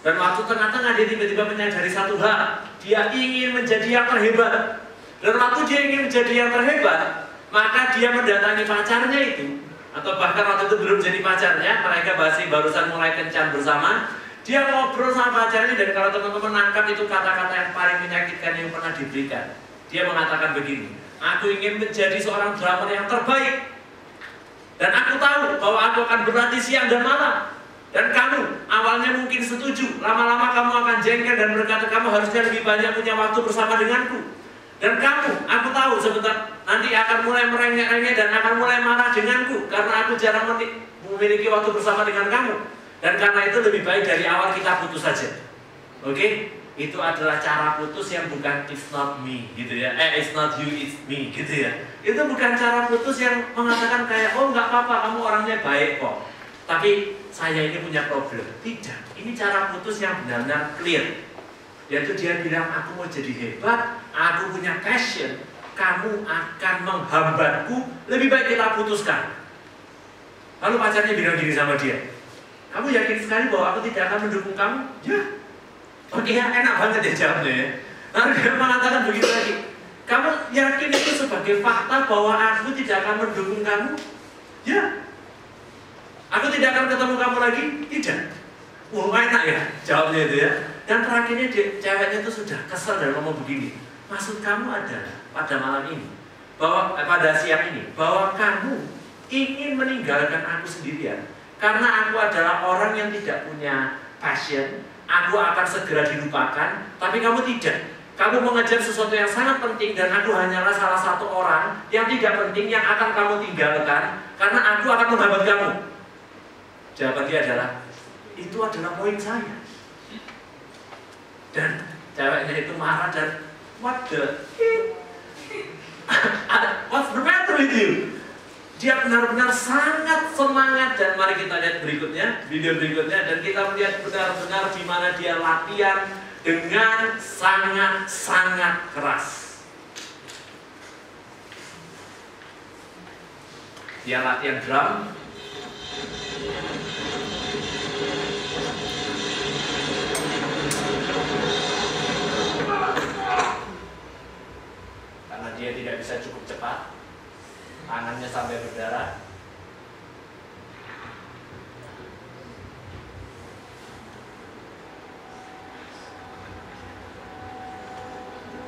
Dan waktu tengah-tengah dia tiba-tiba menyadari satu hal, dia ingin menjadi yang terhebat. Dan waktu dia ingin menjadi yang terhebat, maka dia mendatangi pacarnya itu, atau bahkan waktu itu belum jadi pacarnya, mereka barusan mulai kencan bersama. Dia ngobrol sama pacarnya, dan kalau teman-teman nangkap itu kata-kata yang paling menyakitkan yang pernah diberikan. Dia mengatakan begini, aku ingin menjadi seorang drummer yang terbaik, dan aku tahu bahwa aku akan berlatih siang dan malam. Dan kamu awalnya mungkin setuju, lama-lama kamu akan jengkel dan berkata kamu harusnya lebih banyak punya waktu bersama denganku. Dan kamu, aku tahu sebentar nanti akan mulai merengek-rengek dan akan mulai marah denganku karena aku jarang memiliki waktu bersama dengan kamu. Dan karena itu lebih baik dari awal kita putus saja. Oke? Itu adalah cara putus yang bukan it's not me gitu ya. It's not you, it's me gitu ya. Itu bukan cara putus yang mengatakan kayak oh nggak apa-apa, kamu orangnya baik kok, tapi saya ini punya problem. Tidak, ini cara putus yang benar-benar clear. Yaitu dia bilang aku mau jadi hebat, aku punya passion, kamu akan menghambatku, lebih baik kita putuskan. Lalu pacarnya bilang gini sama dia, kamu yakin sekali bahwa aku tidak akan mendukung kamu? Ya. Oke, enak banget ya jawabnya ya. Lalu dia mengatakan begitu lagi, kamu yakin itu sebagai fakta bahwa aku tidak akan mendukung kamu? Ya. Aku tidak akan ketemu kamu lagi? Tidak. Wah, enak ya jawabnya itu ya. Dan terakhirnya ceweknya itu sudah kesel dan ngomong begini, maksud kamu adalah pada malam ini, bahwa pada siang ini, bahwa kamu ingin meninggalkan aku sendirian karena aku adalah orang yang tidak punya passion, aku akan segera dilupakan, tapi kamu tidak. Kamu mengejar sesuatu yang sangat penting dan aku hanyalah salah satu orang yang tidak penting yang akan kamu tinggalkan karena aku akan menghambat kamu. Jawaban dia adalah, itu adalah poin saya. Dan ceweknya itu marah dan what's the matter with you? Dia benar-benar sangat semangat dan mari kita lihat berikutnya, video berikutnya, dan kita melihat benar-benar di mana dia latihan dengan sangat-sangat keras. Dia latihan drum. Karena dia tidak bisa cukup cepat, tangannya sampai berdarah.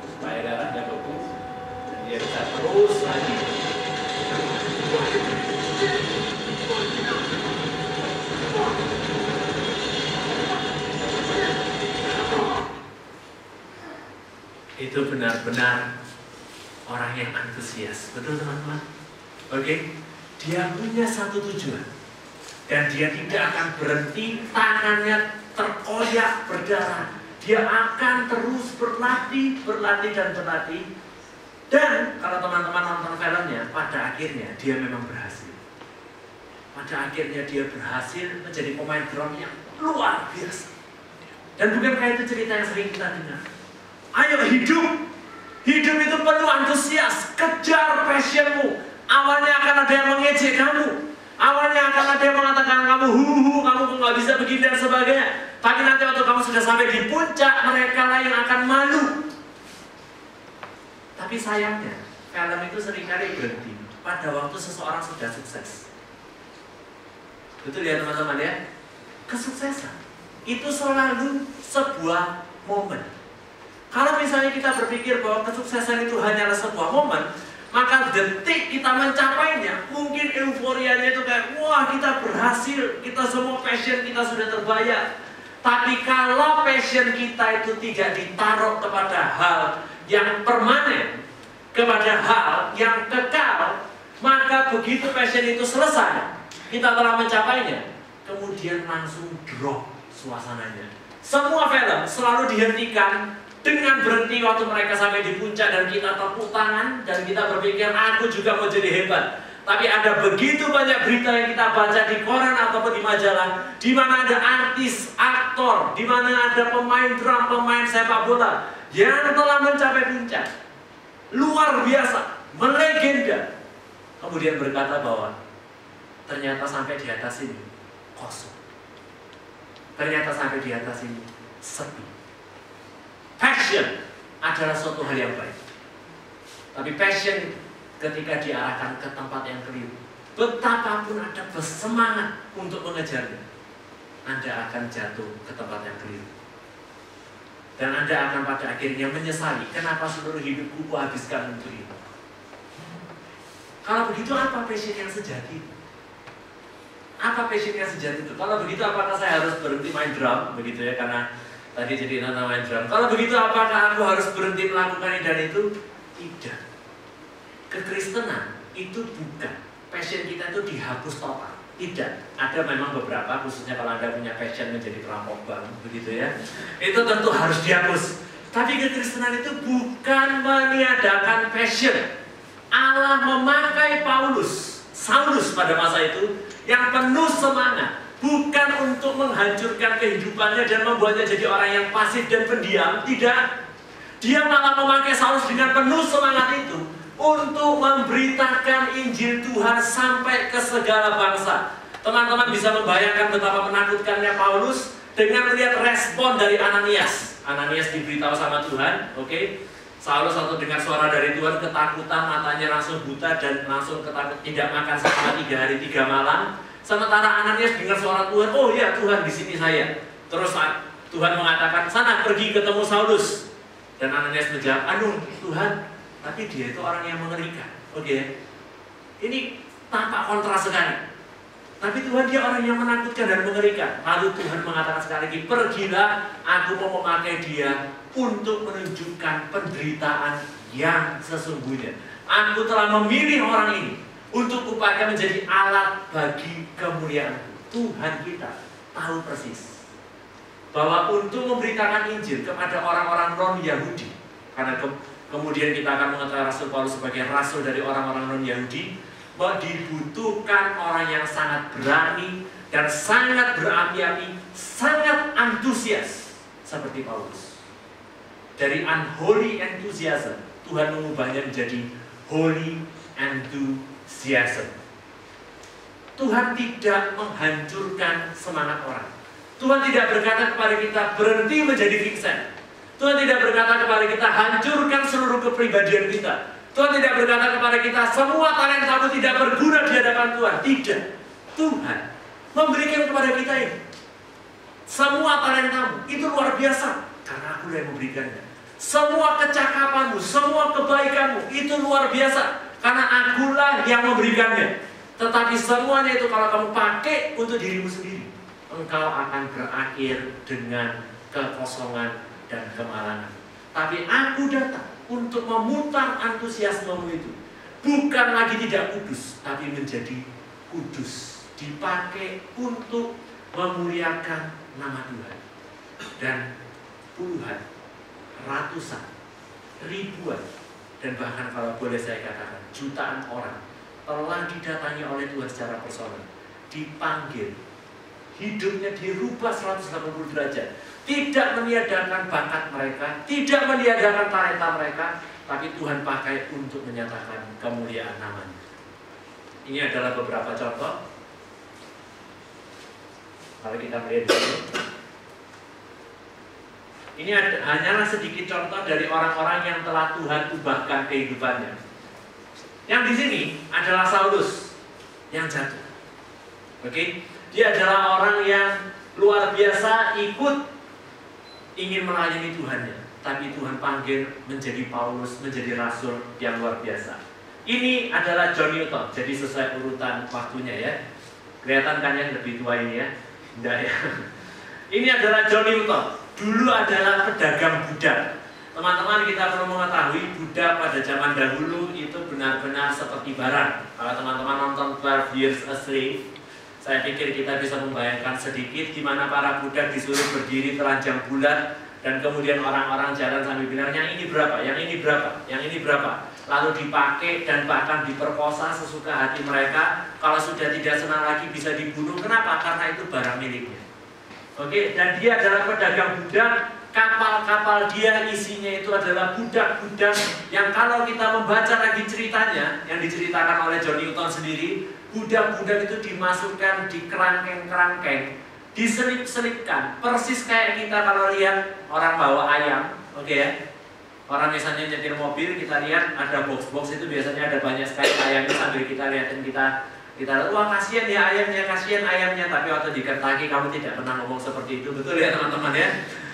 Supaya darahnya beku, dan dia bisa terus lagi. Itu benar-benar orang yang antusias, betul teman-teman? Oke, dia punya satu tujuan dan dia tidak akan berhenti, tangannya terkoyak berdarah. Dia akan terus berlatih dan berlatih. Dan kalau teman-teman nonton filmnya, pada akhirnya dia memang berhasil. Pada akhirnya dia berhasil menjadi pemain drum yang luar biasa. Dan bukankah itu cerita yang sering kita dengar? Ayo hidup itu penuh antusias, kejar passionmu. Awalnya akan ada yang mengejek kamu, awalnya akan ada yang mengatakan kamu kamu kok nggak bisa begini dan sebagainya. Tapi nanti waktu kamu sudah sampai di puncak, mereka lain akan malu. Tapi sayangnya, film itu seringkali berhenti pada waktu seseorang sudah sukses. Betul ya teman-teman ya? Kesuksesan itu selalu sebuah momen. Kalau misalnya kita berpikir bahwa kesuksesan itu hanyalah sebuah momen, maka detik kita mencapainya, mungkin euforianya itu kayak, wah kita berhasil, kita semua passion kita sudah terbayar. Tapi kalau passion kita itu tidak ditaruh kepada hal yang permanen, kepada hal yang kekal, maka begitu passion itu selesai, kita telah mencapainya, kemudian langsung drop suasananya. Semua film selalu dihentikan dengan berhenti waktu mereka sampai di puncak dan kita tepuk tangan dan kita berpikir aku juga mau jadi hebat. Tapi ada begitu banyak berita yang kita baca di koran ataupun di majalah, di mana ada artis, aktor, di mana ada pemain drum, pemain sepak bola yang telah mencapai puncak, luar biasa, melegenda, kemudian berkata bahwa ternyata sampai di atas ini kosong, ternyata sampai di atas ini sepi. Passion adalah suatu hal yang baik, tapi passion ketika diarahkan ke tempat yang keliru, betapapun Anda bersemangat untuk mengejarnya, Anda akan jatuh ke tempat yang keliru. Dan Anda akan pada akhirnya menyesali, kenapa seluruh hidupku kuhabiskan untuk itu. Kalau begitu, apa passion yang sejati? Apa passion yang sejati itu? Kalau begitu, apakah saya harus berhenti main drum? Begitu ya, karena tadi jadi nonton main drum. Kalau begitu, apakah aku harus berhenti melakukan ini dan itu? Tidak. Kekristenan itu bukan passion kita itu dihapus total. Tidak. Ada memang beberapa, khususnya kalau Anda punya passion menjadi perampok bank, begitu ya. Itu tentu harus dihapus. Tapi kekristenan itu bukan meniadakan passion. Allah memakai Saulus pada masa itu yang penuh semangat, bukan untuk menghancurkan kehidupannya dan membuatnya jadi orang yang pasif dan pendiam. Tidak. Dia malah memakai Saulus dengan penuh semangat itu untuk memberitakan Injil Tuhan sampai ke segala bangsa. Teman-teman bisa membayangkan betapa menakutkannya Paulus dengan melihat respon dari Ananias. Ananias diberitahu sama Tuhan, oke? Saulus waktu dengar suara dari Tuhan ketakutan, matanya langsung buta dan langsung ketakut, tidak makan selama 3 hari 3 malam. Sementara Ananias dengar suara Tuhan, oh ya Tuhan di sini saya. Terus Tuhan mengatakan, sana pergi ketemu Saulus. Dan Ananias menjawab, aduh Tuhan, tapi dia itu orang yang mengerikan. Oke. Ini tampak kontras sekali. Tapi Tuhan dia orang yang menakutkan dan mengerikan. Lalu Tuhan mengatakan sekali lagi, pergilah, aku mau memakai dia untuk menunjukkan penderitaan yang sesungguhnya. Aku telah memilih orang ini untuk upaya menjadi alat bagi kemuliaan. Tuhan kita tahu persis bahwa untuk memberitakan Injil kepada orang-orang non-Yahudi, karena kemudian kita akan mengetahui Rasul Paulus sebagai rasul dari orang-orang non-Yahudi, bahwa dibutuhkan orang yang sangat berani dan sangat berapi-api, sangat antusias seperti Paulus. Dari unholy enthusiasm, Tuhan mengubahnya menjadi holy enthusiasm. Tuhan tidak menghancurkan semangat orang. Tuhan tidak berkata kepada kita berhenti menjadi Vincent. Tuhan tidak berkata kepada kita hancurkan seluruh kepribadian kita. Tuhan tidak berkata kepada kita semua talentamu tidak berguna di hadapan Tuhan. Tidak. Tuhan memberikan kepada kita ini. Semua talentamu itu luar biasa karena aku yang memberikannya. Semua kecakapanmu, semua kebaikanmu itu luar biasa karena akulah yang memberikannya. Tetapi semuanya itu kalau kamu pakai untuk dirimu sendiri, engkau akan berakhir dengan kekosongan dan kemalangan. Tapi aku datang untuk memutar antusiasmemu itu. Bukan lagi tidak kudus, tapi menjadi kudus. Dipakai untuk memuliakan nama Tuhan. Dan puluhan, ratusan, ribuan, dan bahkan kalau boleh saya katakan jutaan orang telah didatangi oleh Tuhan secara personal. Dipanggil, hidupnya dirubah 180 derajat. Tidak meniadakan bakat mereka, tidak meniadakan talenta mereka, tapi Tuhan pakai untuk menyatakan kemuliaan namanya. Ini adalah beberapa contoh. Kalau kita melihat dulu, ini hanyalah sedikit contoh dari orang-orang yang telah Tuhan ubahkan kehidupannya. Yang di sini adalah Saulus yang jatuh. Oke, dia adalah orang yang luar biasa, ikut ingin melayani Tuhannya. Tapi Tuhan panggil menjadi Paulus, menjadi rasul yang luar biasa. Ini adalah John Newton, jadi sesuai urutan waktunya ya. Kelihatan kan yang lebih tua ini ya? Enggak ya? Ini adalah John Newton, dulu adalah pedagang budak. Teman-teman, kita perlu mengetahui budak pada zaman dahulu itu benar-benar seperti barang. Kalau teman-teman nonton 12 Years a Slave, saya pikir kita bisa membayangkan sedikit di mana para budak disuruh berdiri telanjang bulat, dan kemudian orang-orang jalan sambil bilang, yang ini berapa, yang ini berapa, yang ini berapa. Lalu dipakai dan bahkan diperkosa sesuka hati mereka. Kalau sudah tidak senang lagi bisa dibunuh. Kenapa? Karena itu barang miliknya. Oke, dan dia adalah pedagang budak. Kapal-kapal dia isinya itu adalah budak-budak yang kalau kita membaca lagi ceritanya yang diceritakan oleh John Newton sendiri, budak-budak itu dimasukkan di kerangkeng-kerangkeng, diselip-selipkan, persis kayak kita kalau lihat orang bawa ayam, oke ya. Orang misalnya nyetir mobil, kita lihat ada box-box itu biasanya ada banyak sekali ayamnya sambil kita lihatin kita wah kasihan ya ayamnya, kasihan ayamnya. Tapi waktu di Kentucky kamu tidak pernah ngomong seperti itu, betul ya teman-teman ya.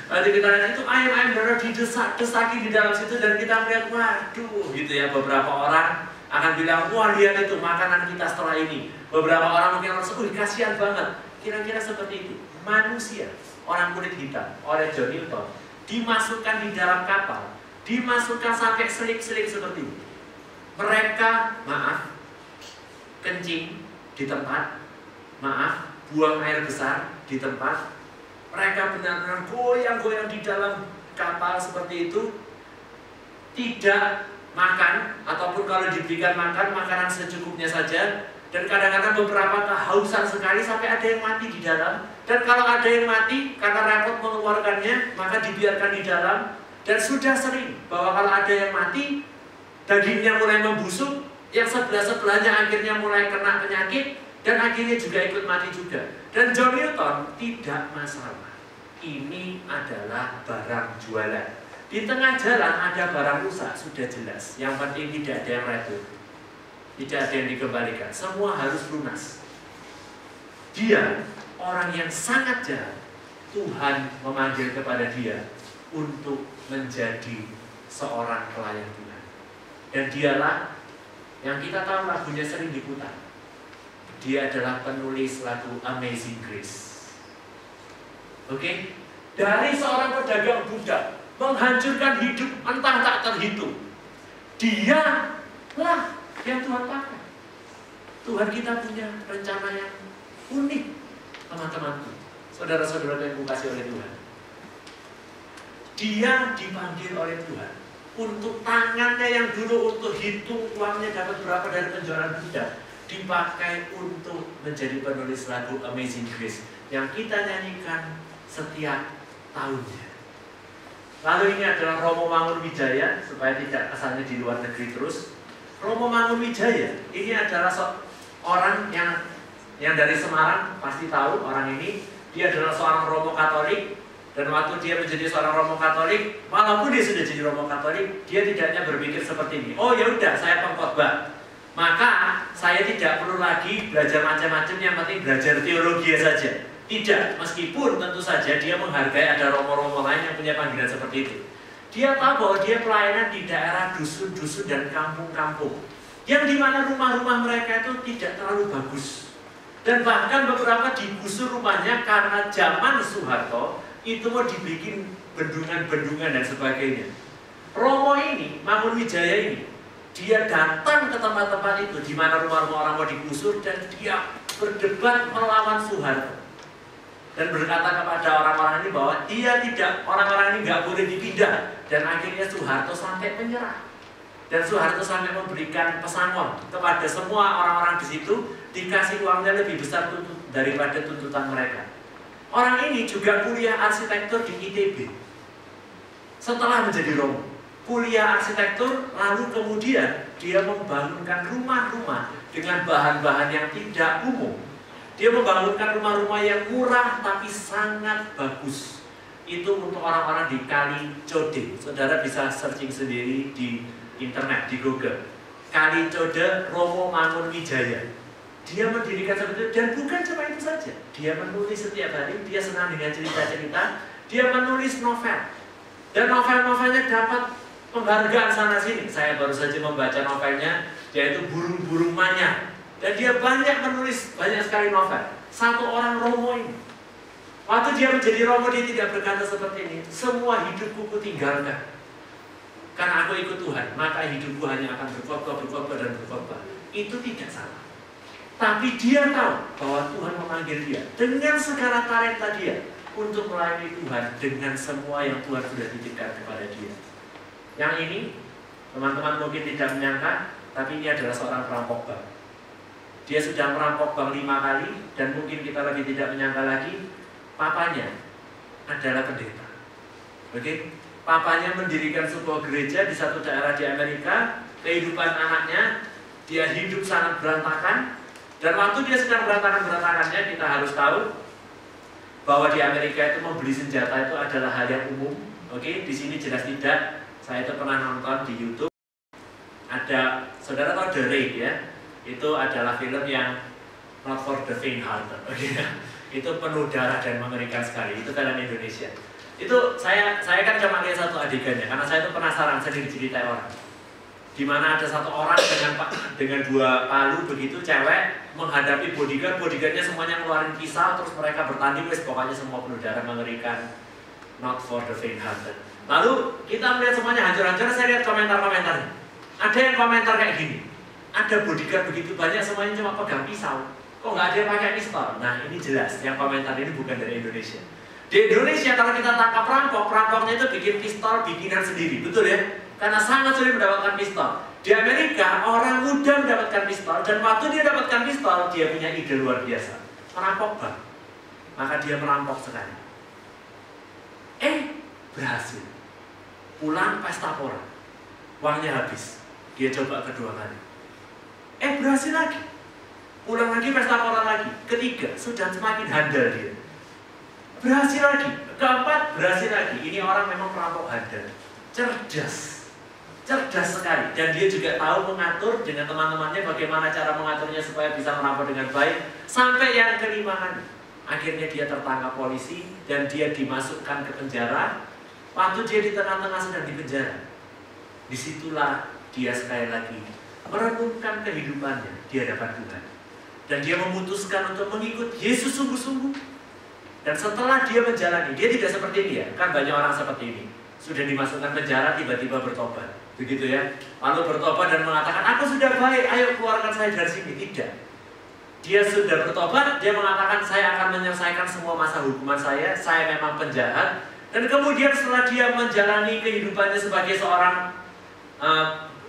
Nanti kita lihat itu ayam-ayam benar didesak-desaki di dalam situ dan kita melihat waduh gitu ya. Beberapa orang akan bilang wah lihat itu makanan kita setelah ini. Beberapa orang mungkin langsung kasihan banget. Kira-kira seperti itu. Manusia, orang kulit hitam oleh John Newton dimasukkan di dalam kapal, dimasukkan sampai selik-selik seperti ini. Mereka, maaf, kencing di tempat, maaf, buang air besar di tempat. Mereka benar-benar goyang-goyang di dalam kapal seperti itu. Tidak makan, ataupun kalau diberikan makan, makanan secukupnya saja. Dan kadang-kadang beberapa kehausan sekali sampai ada yang mati di dalam. Dan kalau ada yang mati karena repot mengeluarkannya, maka dibiarkan di dalam. Dan sudah sering bahwa kalau ada yang mati, dagingnya mulai membusuk, yang sebelah-sebelahnya akhirnya mulai kena penyakit, dan akhirnya juga ikut mati juga. Dan John Newton tidak masalah. Ini adalah barang jualan. Di tengah jalan ada barang rusak, sudah jelas. Yang penting tidak ada yang retur, tidak ada yang dikembalikan. Semua harus lunas. Dia orang yang sangat jahat. Tuhan memanggil kepada dia untuk menjadi seorang pelayan Tuhan. Dan dialah yang kita tahu lagunya sering diputar. Dia adalah penulis lagu Amazing Grace. Oke? Dari seorang pedagang budak menghancurkan hidup entah tak terhitung. Dia lah yang Tuhan pakai. Tuhan kita punya rencana yang unik, teman-temanku, saudara-saudara yang dikasihi oleh Tuhan. Dia dipanggil oleh Tuhan untuk tangannya yang dulu untuk hitung uangnya dapat berapa dari penjualan budak, dipakai untuk menjadi penulis lagu Amazing Grace yang kita nyanyikan setiap tahunnya. Lalu ini adalah Romo Mangunwijaya, supaya tidak kesannya di luar negeri terus. Romo Mangunwijaya ini adalah orang yang dari Semarang, pasti tahu orang ini. Dia adalah seorang Romo Katolik. Dan waktu dia menjadi seorang Romo Katolik, walaupun dia sudah jadi Romo Katolik, dia tidaknya berpikir seperti ini. Oh ya udah, saya pengkhotbah, maka saya tidak perlu lagi belajar macam-macam, yang penting belajar teologi saja. Tidak, meskipun tentu saja dia menghargai ada romo-romo lain yang punya panggilan seperti itu. Dia tahu bahwa dia pelayanan di daerah dusun-dusun dan kampung-kampung, yang dimana rumah-rumah mereka itu tidak terlalu bagus. Dan bahkan beberapa digusur rumahnya karena zaman Soeharto itu mau dibikin bendungan-bendungan dan sebagainya. Romo ini, Mangunwijaya ini, dia datang ke tempat-tempat itu di mana rumah-rumah orang mau digusur, dan dia berdebat melawan Soeharto dan berkata kepada orang-orang ini bahwa dia tidak, orang-orang ini nggak boleh dipindah. Dan akhirnya Soeharto sampai menyerah, dan Soeharto sampai memberikan pesangon kepada semua orang-orang di situ, dikasih uangnya lebih besar daripada tuntutan mereka. Orang ini juga kuliah arsitektur di ITB. Setelah menjadi Romo, kuliah arsitektur, lalu kemudian dia membangunkan rumah-rumah dengan bahan-bahan yang tidak umum. Dia membangunkan rumah-rumah yang murah tapi sangat bagus. Itu untuk orang-orang di Kali Code. Saudara bisa searching sendiri di internet, di Google. Kali Code, Romo Mangunwijaya. Dia mendirikan seperti itu, dan bukan cuma itu saja. Dia menulis setiap hari, dia senang dengan cerita-cerita, dia menulis novel. Dan novel-novelnya dapat penghargaan sana-sini. Saya baru saja membaca novelnya, yaitu Burung-Burung Manyar. Dan dia banyak menulis, banyak sekali novel. Satu orang Romo ini. Waktu dia menjadi Romo, dia tidak berkata seperti ini, semua hidupku kutinggalkan. Karena aku ikut Tuhan, maka hidupku hanya akan berkhotbah dan berkhotbah. Itu tidak salah. Tapi dia tahu bahwa Tuhan memanggil dia dengan segala talenta dia untuk melayani Tuhan dengan semua yang Tuhan sudah titipkan kepada dia. Yang ini, teman-teman mungkin tidak menyangka, tapi ini adalah seorang perampok bank. Dia sudah merampok bank 5 kali, dan mungkin kita lebih tidak menyangka lagi, papanya adalah pendeta. Oke? Papanya mendirikan sebuah gereja di satu daerah di Amerika. Kehidupan anaknya, dia hidup sangat berantakan. Dan waktu dia sedang berantakan-berantakannya, kita harus tahu bahwa di Amerika itu membeli senjata itu adalah hal yang umum. Oke, di sini jelas tidak. Saya itu pernah nonton di YouTube. Ada, saudara tahu The Raid ya? Itu adalah film yang not for the faint-hearted. Oke, itu penuh darah dan mengerikan sekali. Itu film Indonesia. Itu saya kan cuma lihat satu adegannya karena saya itu penasaran, saya diceritain orang. Di mana ada satu orang dengan 2 palu begitu, cewek menghadapi bodyguardnya semuanya ngeluarin pisau, terus mereka bertanding, pokoknya semua penuh darah mengerikan, not for the faint-hearted. Lalu kita melihat semuanya hancur-hancur, saya lihat komentar-komentarnya. Ada yang komentar kayak gini, ada bodyguard begitu banyak, semuanya cuma pegang pisau, kok nggak ada yang pakai pistol? Nah ini jelas, yang komentar ini bukan dari Indonesia. Di Indonesia kalau kita tangkap perampoknya itu bikin pistol bikinan sendiri, betul ya? Karena sangat sulit mendapatkan pistol. Di Amerika orang mudah mendapatkan pistol, dan waktu dia dapatkan pistol dia punya ide luar biasa, merampok bank. Maka dia merampok sekali. Berhasil. Pulang pesta pora, uangnya habis. Dia coba kedua kali. Berhasil lagi. Pulang lagi pesta pora lagi. Ketiga, sudah semakin handal dia. Berhasil lagi. Keempat, berhasil lagi. Ini orang memang perampok handal. Cerdas sekali. Dan dia juga tahu mengatur dengan teman-temannya bagaimana cara mengaturnya supaya bisa merampok dengan baik. Sampai yang kelima kali. Akhirnya dia tertangkap polisi dan dia dimasukkan ke penjara. Waktu dia di tengah-tengah sedang di penjara, disitulah dia sekali lagi merenungkan kehidupannya di hadapan Tuhan. Dan dia memutuskan untuk mengikut Yesus sungguh-sungguh. Dan setelah dia menjalani, dia tidak seperti ini ya, kan banyak orang seperti ini. Sudah dimasukkan penjara, tiba-tiba bertobat. Begitu ya, lalu bertobat dan mengatakan, aku sudah baik, ayo keluarkan saya dari sini. Tidak. Dia sudah bertobat, dia mengatakan, saya akan menyelesaikan semua masa hukuman saya memang penjahat. Dan kemudian setelah dia menjalani kehidupannya sebagai seorang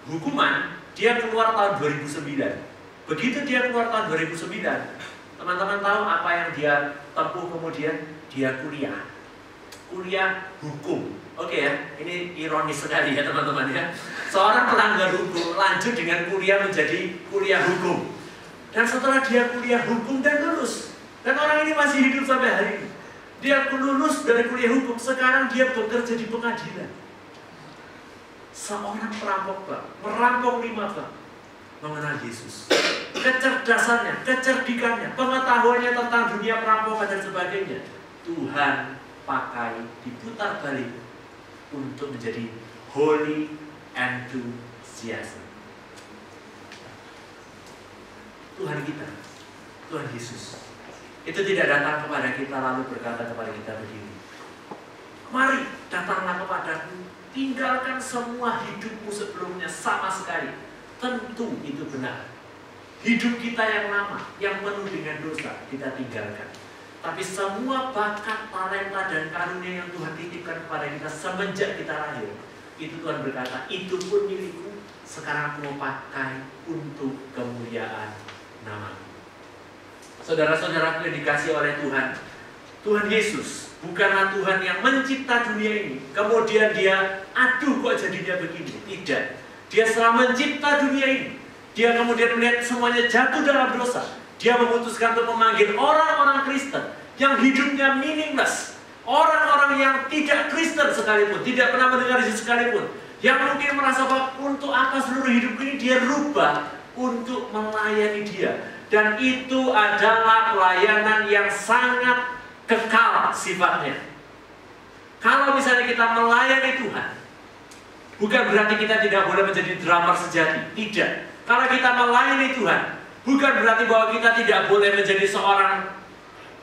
hukuman, dia keluar tahun 2009. Begitu dia keluar tahun 2009, teman-teman tahu apa yang dia tempuh kemudian? Dia kuliah hukum. Oke ya, ini ironis sekali ya teman-teman ya. Seorang pelanggar hukum lanjut dengan kuliah menjadi kuliah hukum. Dan setelah dia kuliah hukum dan lulus, dan orang ini masih hidup sampai hari ini. Dia lulus dari kuliah hukum, sekarang dia bekerja di pengadilan. Seorang perampok bank, merampok 5 bank, mengenal Yesus. Kecerdasannya, kecerdikannya, pengetahuannya tentang dunia perampokan dan sebagainya, Tuhan pakai, diputar balik untuk menjadi holy enthusiasm. Tuhan kita, Tuhan Yesus, itu tidak datang kepada kita lalu berkata kepada kita begini, mari datanglah kepadaku, tinggalkan semua hidupmu sebelumnya sama sekali. Tentu itu benar. Hidup kita yang lama, yang penuh dengan dosa, kita tinggalkan. Tapi semua bakat, talenta, dan karunia yang Tuhan titipkan kepada kita semenjak kita lahir, itu Tuhan berkata, itu pun milikku, sekarang aku mau pakai untuk kemuliaan nama-Mu. Saudara-saudaraku yang dikasihi oleh Tuhan, Tuhan Yesus bukanlah Tuhan yang mencipta dunia ini, kemudian dia, aduh kok jadinya begini. Tidak. Dia setelah mencipta dunia ini, dia kemudian melihat semuanya jatuh dalam dosa. Dia memutuskan untuk memanggil orang-orang Kristen yang hidupnya meaningless, orang-orang yang tidak Kristen sekalipun, tidak pernah mendengar Yesus sekalipun, yang mungkin merasa bahwa untuk apa seluruh hidup ini dia rubah untuk melayani dia. Dan itu adalah pelayanan yang sangat kekal sifatnya. Kalau misalnya kita melayani Tuhan, bukan berarti kita tidak boleh menjadi drummer sejati. Tidak. Kalau kita melayani Tuhan, bukan berarti bahwa kita tidak boleh menjadi seorang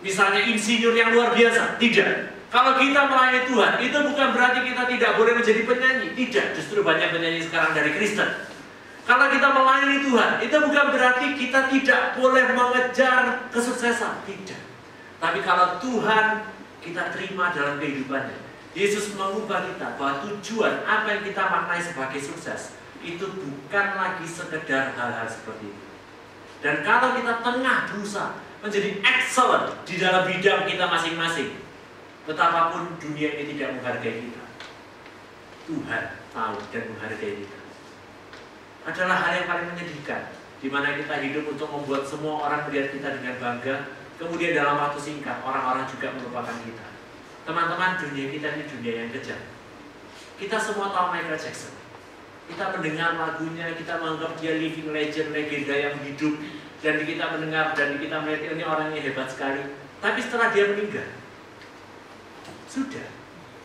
misalnya insinyur yang luar biasa. Tidak. Kalau kita melayani Tuhan, itu bukan berarti kita tidak boleh menjadi penyanyi. Tidak. Justru banyak penyanyi sekarang dari Kristen. Kalau kita melayani Tuhan, itu bukan berarti kita tidak boleh mengejar kesuksesan. Tidak. Tapi kalau Tuhan kita terima dalam kehidupannya, Yesus mengubah kita bahwa tujuan apa yang kita maknai sebagai sukses itu bukan lagi sekedar hal-hal seperti itu. Dan kalau kita tengah berusaha menjadi excellent di dalam bidang kita masing-masing, betapapun dunia ini tidak menghargai kita, Tuhan tahu dan menghargai kita. Adalah hal yang paling menyedihkan, di mana kita hidup untuk membuat semua orang melihat kita dengan bangga, kemudian dalam waktu singkat orang-orang juga melupakan kita. Teman-teman, dunia kita ini dunia yang kejam. Kita semua tahu Michael Jackson. Kita mendengar lagunya, kita menganggap dia living legend, legenda yang hidup, dan kita mendengar dan kita melihat ini orangnya hebat sekali. Tapi setelah dia meninggal, sudah.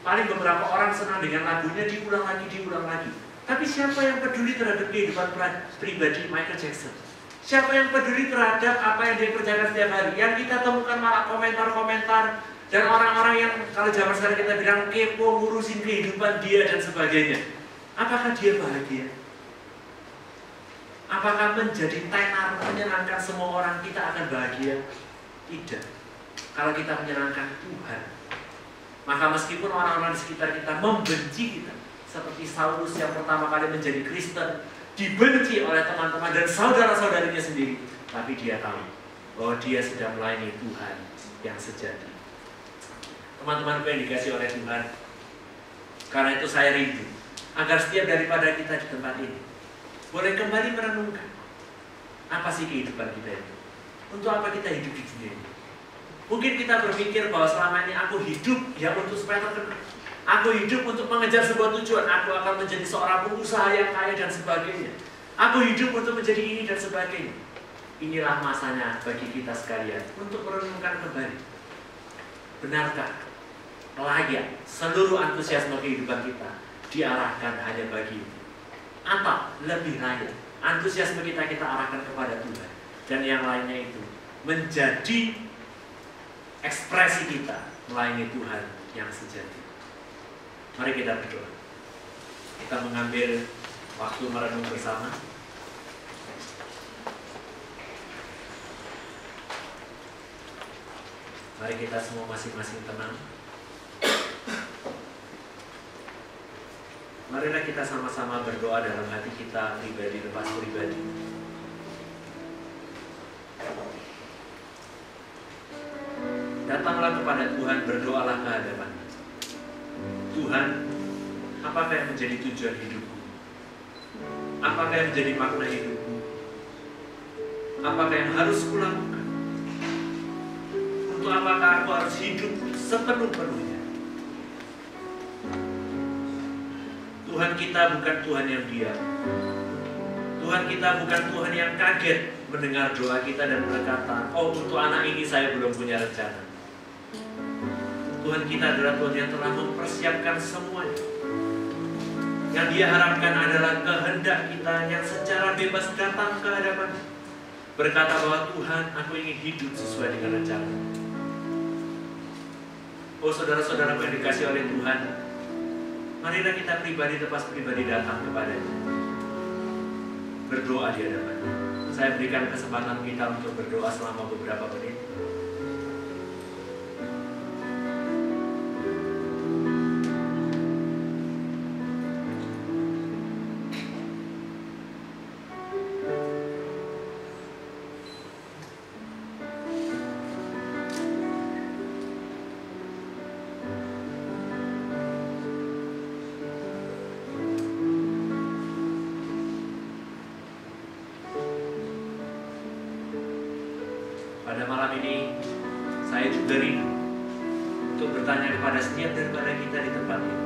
Paling beberapa orang senang dengan lagunya, diulang lagi. Tapi siapa yang peduli terhadap kehidupan pribadi Michael Jackson? Siapa yang peduli terhadap apa yang dia kerjakan setiap hari? Yang kita temukan malah komentar-komentar dan orang-orang yang kalau zaman sekarang kita bilang kepo, ngurusin kehidupan dia dan sebagainya. Apakah dia bahagia? Apakah menjadi tenar menyenangkan semua orang kita akan bahagia? Tidak. Kalau kita menyenangkan Tuhan, maka meskipun orang-orang di sekitar kita membenci kita, seperti Saulus yang pertama kali menjadi Kristen, dibenci oleh teman-teman dan saudara-saudarinya sendiri, tapi dia tahu bahwa dia sedang melayani Tuhan yang sejati. Teman-teman yang dikasih oleh Tuhan, karena itu saya rindu agar setiap daripada kita di tempat ini boleh kembali merenungkan apa sih kehidupan kita ini, untuk apa kita hidup di dunia ini. Mungkin kita berpikir bahwa selama ini aku hidup ya untuk supaya terkenal, aku hidup untuk mengejar sebuah tujuan, aku akan menjadi seorang pengusaha yang kaya dan sebagainya, aku hidup untuk menjadi ini dan sebagainya. Inilah masanya bagi kita sekalian untuk merenungkan kembali, benarkah layak seluruh antusiasme kehidupan kita diarahkan hanya bagi itu, atau lebih layak antusiasme kita arahkan kepada Tuhan, dan yang lainnya itu menjadi ekspresi kita melayani Tuhan yang sejati. Mari kita berdoa. Kita mengambil waktu merenung bersama. Mari kita semua masing-masing tenang. Marilah kita sama-sama berdoa dalam hati kita pribadi lepas pribadi. Datanglah kepada Tuhan, berdoalah ke hadapan-Nya. Tuhan, apakah yang menjadi tujuan hidupku? Apakah yang menjadi makna hidupku? Apakah yang harus kulakukan? Untuk apakah aku harus hidup sepenuh-penuhnya? Tuhan kita bukan Tuhan yang diam. Tuhan kita bukan Tuhan yang kaget mendengar doa kita dan berkata, oh untuk anak ini saya belum punya rencana. Tuhan kita adalah Tuhan yang telah mempersiapkan semuanya. Yang Dia harapkan adalah kehendak kita yang secara bebas datang ke hadapan, berkata bahwa Tuhan, aku ingin hidup sesuai dengan rencana. Oh saudara-saudara yang dikasih oleh Tuhan, marilah kita pribadi lepas pribadi datang kepada-Nya, berdoa di hadapan-Nya. Saya berikan kesempatan kita untuk berdoa selama beberapa menit. Pada malam ini, saya juga rindu untuk bertanya kepada setiap daripada kita di tempat ini.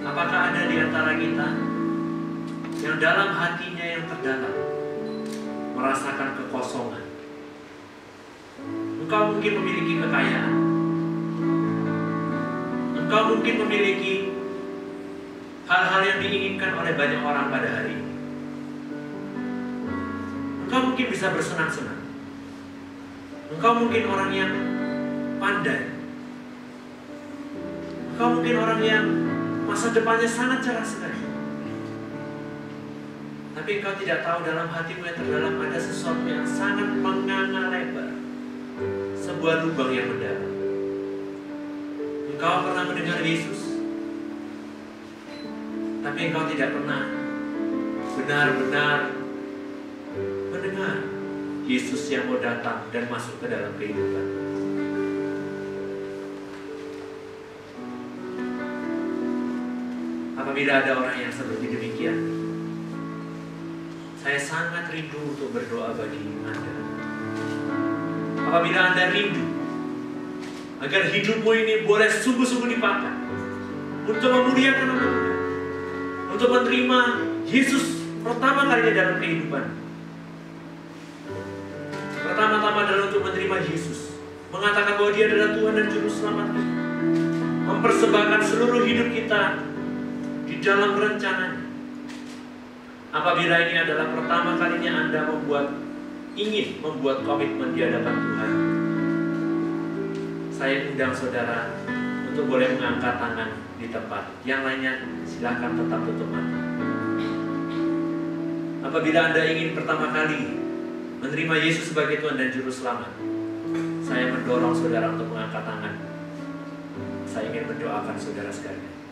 Apakah ada di antara kita yang dalam hatinya yang terdalam merasakan kekosongan, Engkau mungkin memiliki kekayaan. Engkau mungkin memiliki hal-hal yang diinginkan oleh banyak orang pada hari ini. Engkau mungkin bisa bersenang-senang. Engkau mungkin orang yang pandai. Engkau mungkin orang yang masa depannya sangat cerah sekali. Tapi engkau tidak tahu dalam hatimu yang terdalam ada sesuatu yang sangat menganga lebar. Sebuah lubang yang mendalam. Engkau pernah mendengar Yesus, tapi engkau tidak pernah benar-benar mendengar Yesus yang mau datang dan masuk ke dalam kehidupan. Apabila ada orang yang seperti demikian, saya sangat rindu untuk berdoa bagi Anda. Apabila Anda rindu agar hidupmu ini boleh sungguh-sungguh dipakai untuk memuliakan nama Tuhan, untuk menerima Yesus pertama kalinya dalam kehidupan. Pertama-tama adalah untuk menerima Yesus, mengatakan bahwa Dia adalah Tuhan dan Juru Selamat kita, mempersembahkan seluruh hidup kita di dalam rencananya. Apabila ini adalah pertama kalinya Anda ingin membuat komitmen di hadapan Tuhan, saya undang saudara untuk boleh mengangkat tangan di tempat. Yang lainnya silakan tetap tutup mata. Apabila Anda ingin pertama kali menerima Yesus sebagai Tuhan dan Juru Selamat, saya mendorong saudara untuk mengangkat tangan. Saya ingin mendoakan saudara sekalian.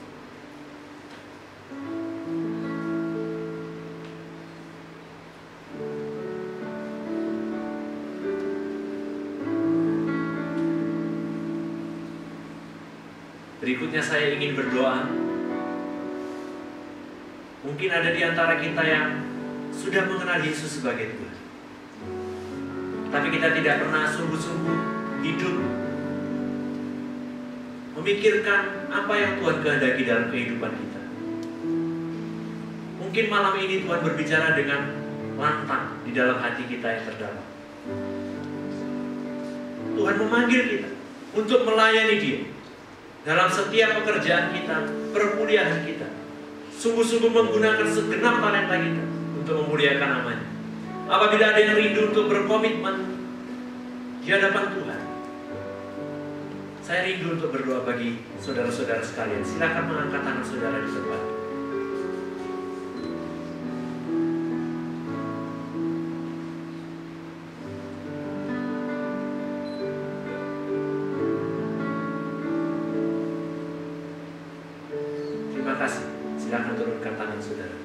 Berikutnya saya ingin berdoa. Mungkin ada di antara kita yang sudah mengenal Yesus sebagai Tuhan, tapi kita tidak pernah sungguh-sungguh hidup memikirkan apa yang Tuhan kehendaki dalam kehidupan kita. Mungkin malam ini Tuhan berbicara dengan lantang di dalam hati kita yang terdalam. Tuhan memanggil kita untuk melayani Dia dalam setiap pekerjaan kita, perkuliahan kita, sungguh-sungguh menggunakan segenap talenta kita untuk memuliakan namanya. Apabila ada yang rindu untuk berkomitmen di hadapan Tuhan, saya rindu untuk berdoa bagi saudara-saudara sekalian. Silakan mengangkat tangan saudara di tempat. Silakan turunkan tangan saudara.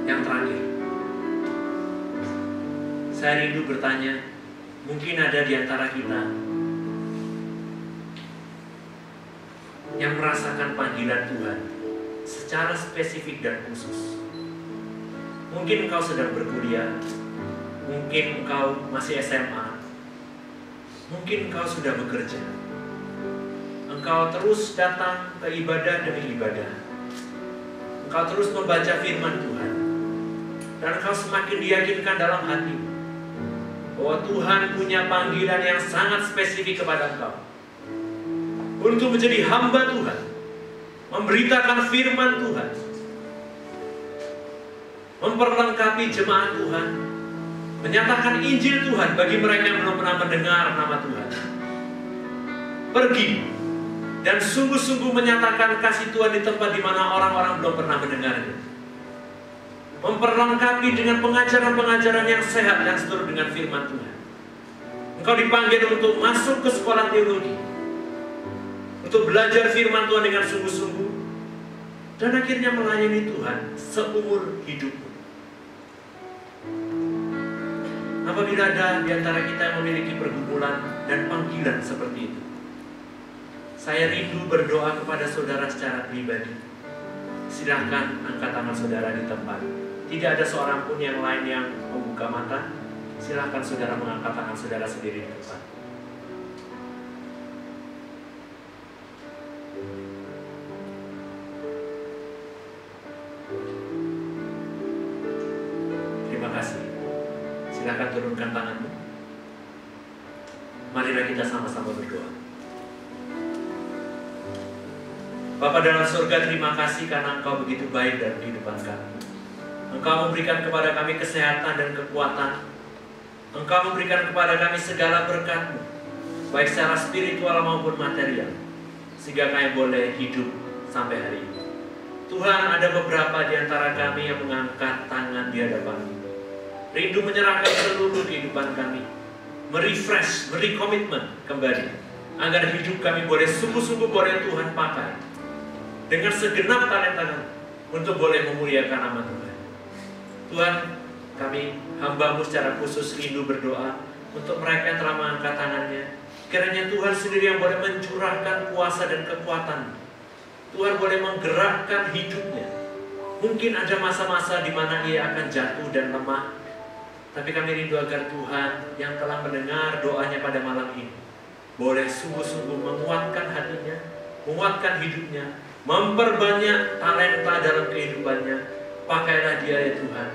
Yang terakhir, saya rindu bertanya, mungkin ada di antara kita yang merasakan panggilan Tuhan secara spesifik dan khusus. Mungkin engkau sedang berkuliah, mungkin engkau masih SMA, mungkin engkau sudah bekerja. Engkau terus datang ke ibadah demi ibadah. Engkau terus membaca firman Tuhan. Dan engkau semakin diyakinkan dalam hatimu bahwa Tuhan punya panggilan yang sangat spesifik kepada engkau untuk menjadi hamba Tuhan, memberitakan firman Tuhan, memperlengkapi jemaat Tuhan, menyatakan Injil Tuhan bagi mereka yang belum pernah mendengar nama Tuhan. Pergi dan sungguh-sungguh menyatakan kasih Tuhan di tempat di mana orang-orang belum pernah mendengarnya. Memperlengkapi dengan pengajaran-pengajaran yang sehat dan seturut dengan firman Tuhan. Engkau dipanggil untuk masuk ke sekolah teologi, untuk belajar firman Tuhan dengan sungguh-sungguh, dan akhirnya melayani Tuhan seumur hidupmu. Apabila ada di antara kita yang memiliki pergumulan dan panggilan seperti itu, saya rindu berdoa kepada saudara secara pribadi. Silahkan angkat tangan saudara di tempat. Tidak ada seorang pun yang lain yang membuka mata. Silahkan saudara mengangkat tangan saudara sendiri di tempat. Terima kasih. Silahkan turunkan tanganmu. Marilah kita sama-sama berdoa. Bapa dalam surga, terima kasih karena Engkau begitu baik dalam kehidupan kami. Engkau memberikan kepada kami kesehatan dan kekuatan. Engkau memberikan kepada kami segala berkat-Mu, baik secara spiritual maupun material, sehingga kami boleh hidup sampai hari ini. Tuhan, ada beberapa di antara kami yang mengangkat tangan di hadapan-Mu, rindu menyerahkan seluruh kehidupan kami, merefresh, beri komitmen kembali, agar hidup kami boleh sungguh-sungguh boleh Tuhan pakai dengan segenap talenta kami untuk boleh memuliakan nama Tuhan. Tuhan, kami hamba-Mu secara khusus rindu berdoa untuk mereka yang telah mengangkat tangannya. Kiranya Tuhan sendiri yang boleh mencurahkan kuasa dan kekuatan. Tuhan boleh menggerakkan hidupnya. Mungkin ada masa-masa di mana ia akan jatuh dan lemah, tapi kami rindu agar Tuhan yang telah mendengar doanya pada malam ini boleh sungguh-sungguh menguatkan hatinya, menguatkan hidupnya, memperbanyak talenta dalam kehidupannya. Pakailah dia ya Tuhan.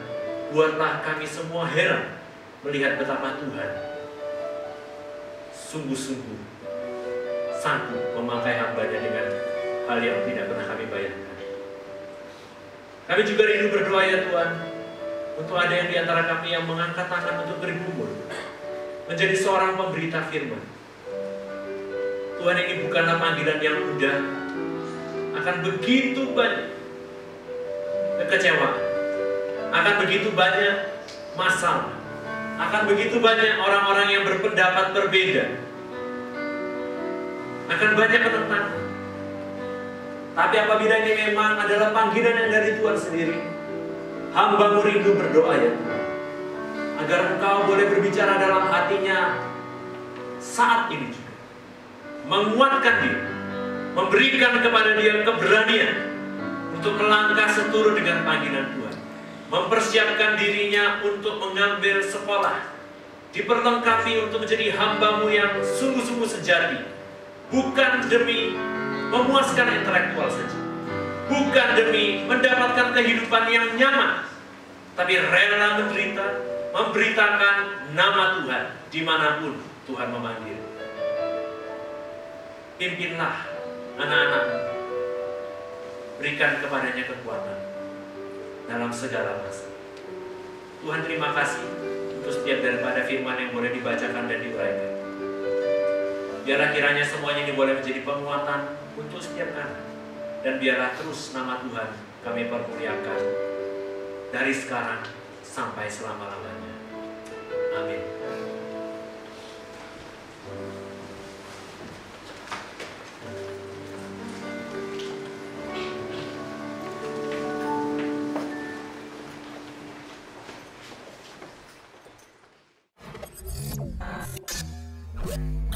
Buatlah kami semua heran melihat betapa Tuhan sungguh-sungguh sanggup memakai hamba-Nya dengan hal yang tidak pernah kami bayangkan. Kami juga rindu berdoa ya Tuhan, untuk ada yang di antara kami yang mengangkat tangan untuk bergumul menjadi seorang pemberita firman. Tuhan, ini bukanlah panggilan yang mudah. Akan begitu banyak kekecewaan, akan begitu banyak masalah, akan begitu banyak orang-orang yang berpendapat berbeda, akan banyak penentangan. Tapi apabila ini memang adalah panggilan yang dari Tuhan sendiri, hamba-Mu rindu berdoa ya Tuhan, agar Engkau boleh berbicara dalam hatinya saat ini juga, menguatkan dia, memberikan kepada dia keberanian untuk melangkah seturut dengan panggilan Tuhan, mempersiapkan dirinya untuk mengambil sekolah, diperlengkapi untuk menjadi hamba-Mu yang sungguh-sungguh sejati, bukan demi memuaskan intelektual saja, bukan demi mendapatkan kehidupan yang nyaman, tapi rela menderita, memberitakan nama Tuhan dimanapun Tuhan memanggil. Pimpinlah anak-anak-Mu, berikan kepadanya kekuatan dalam segala masa. Tuhan, terima kasih untuk setiap daripada firman yang boleh dibacakan dan diuraikan. Biarlah kiranya semuanya ini boleh menjadi penguatan untuk setiap anak, dan biarlah terus nama Tuhan kami permuliakan dari sekarang sampai selama-lamanya. Amin. What?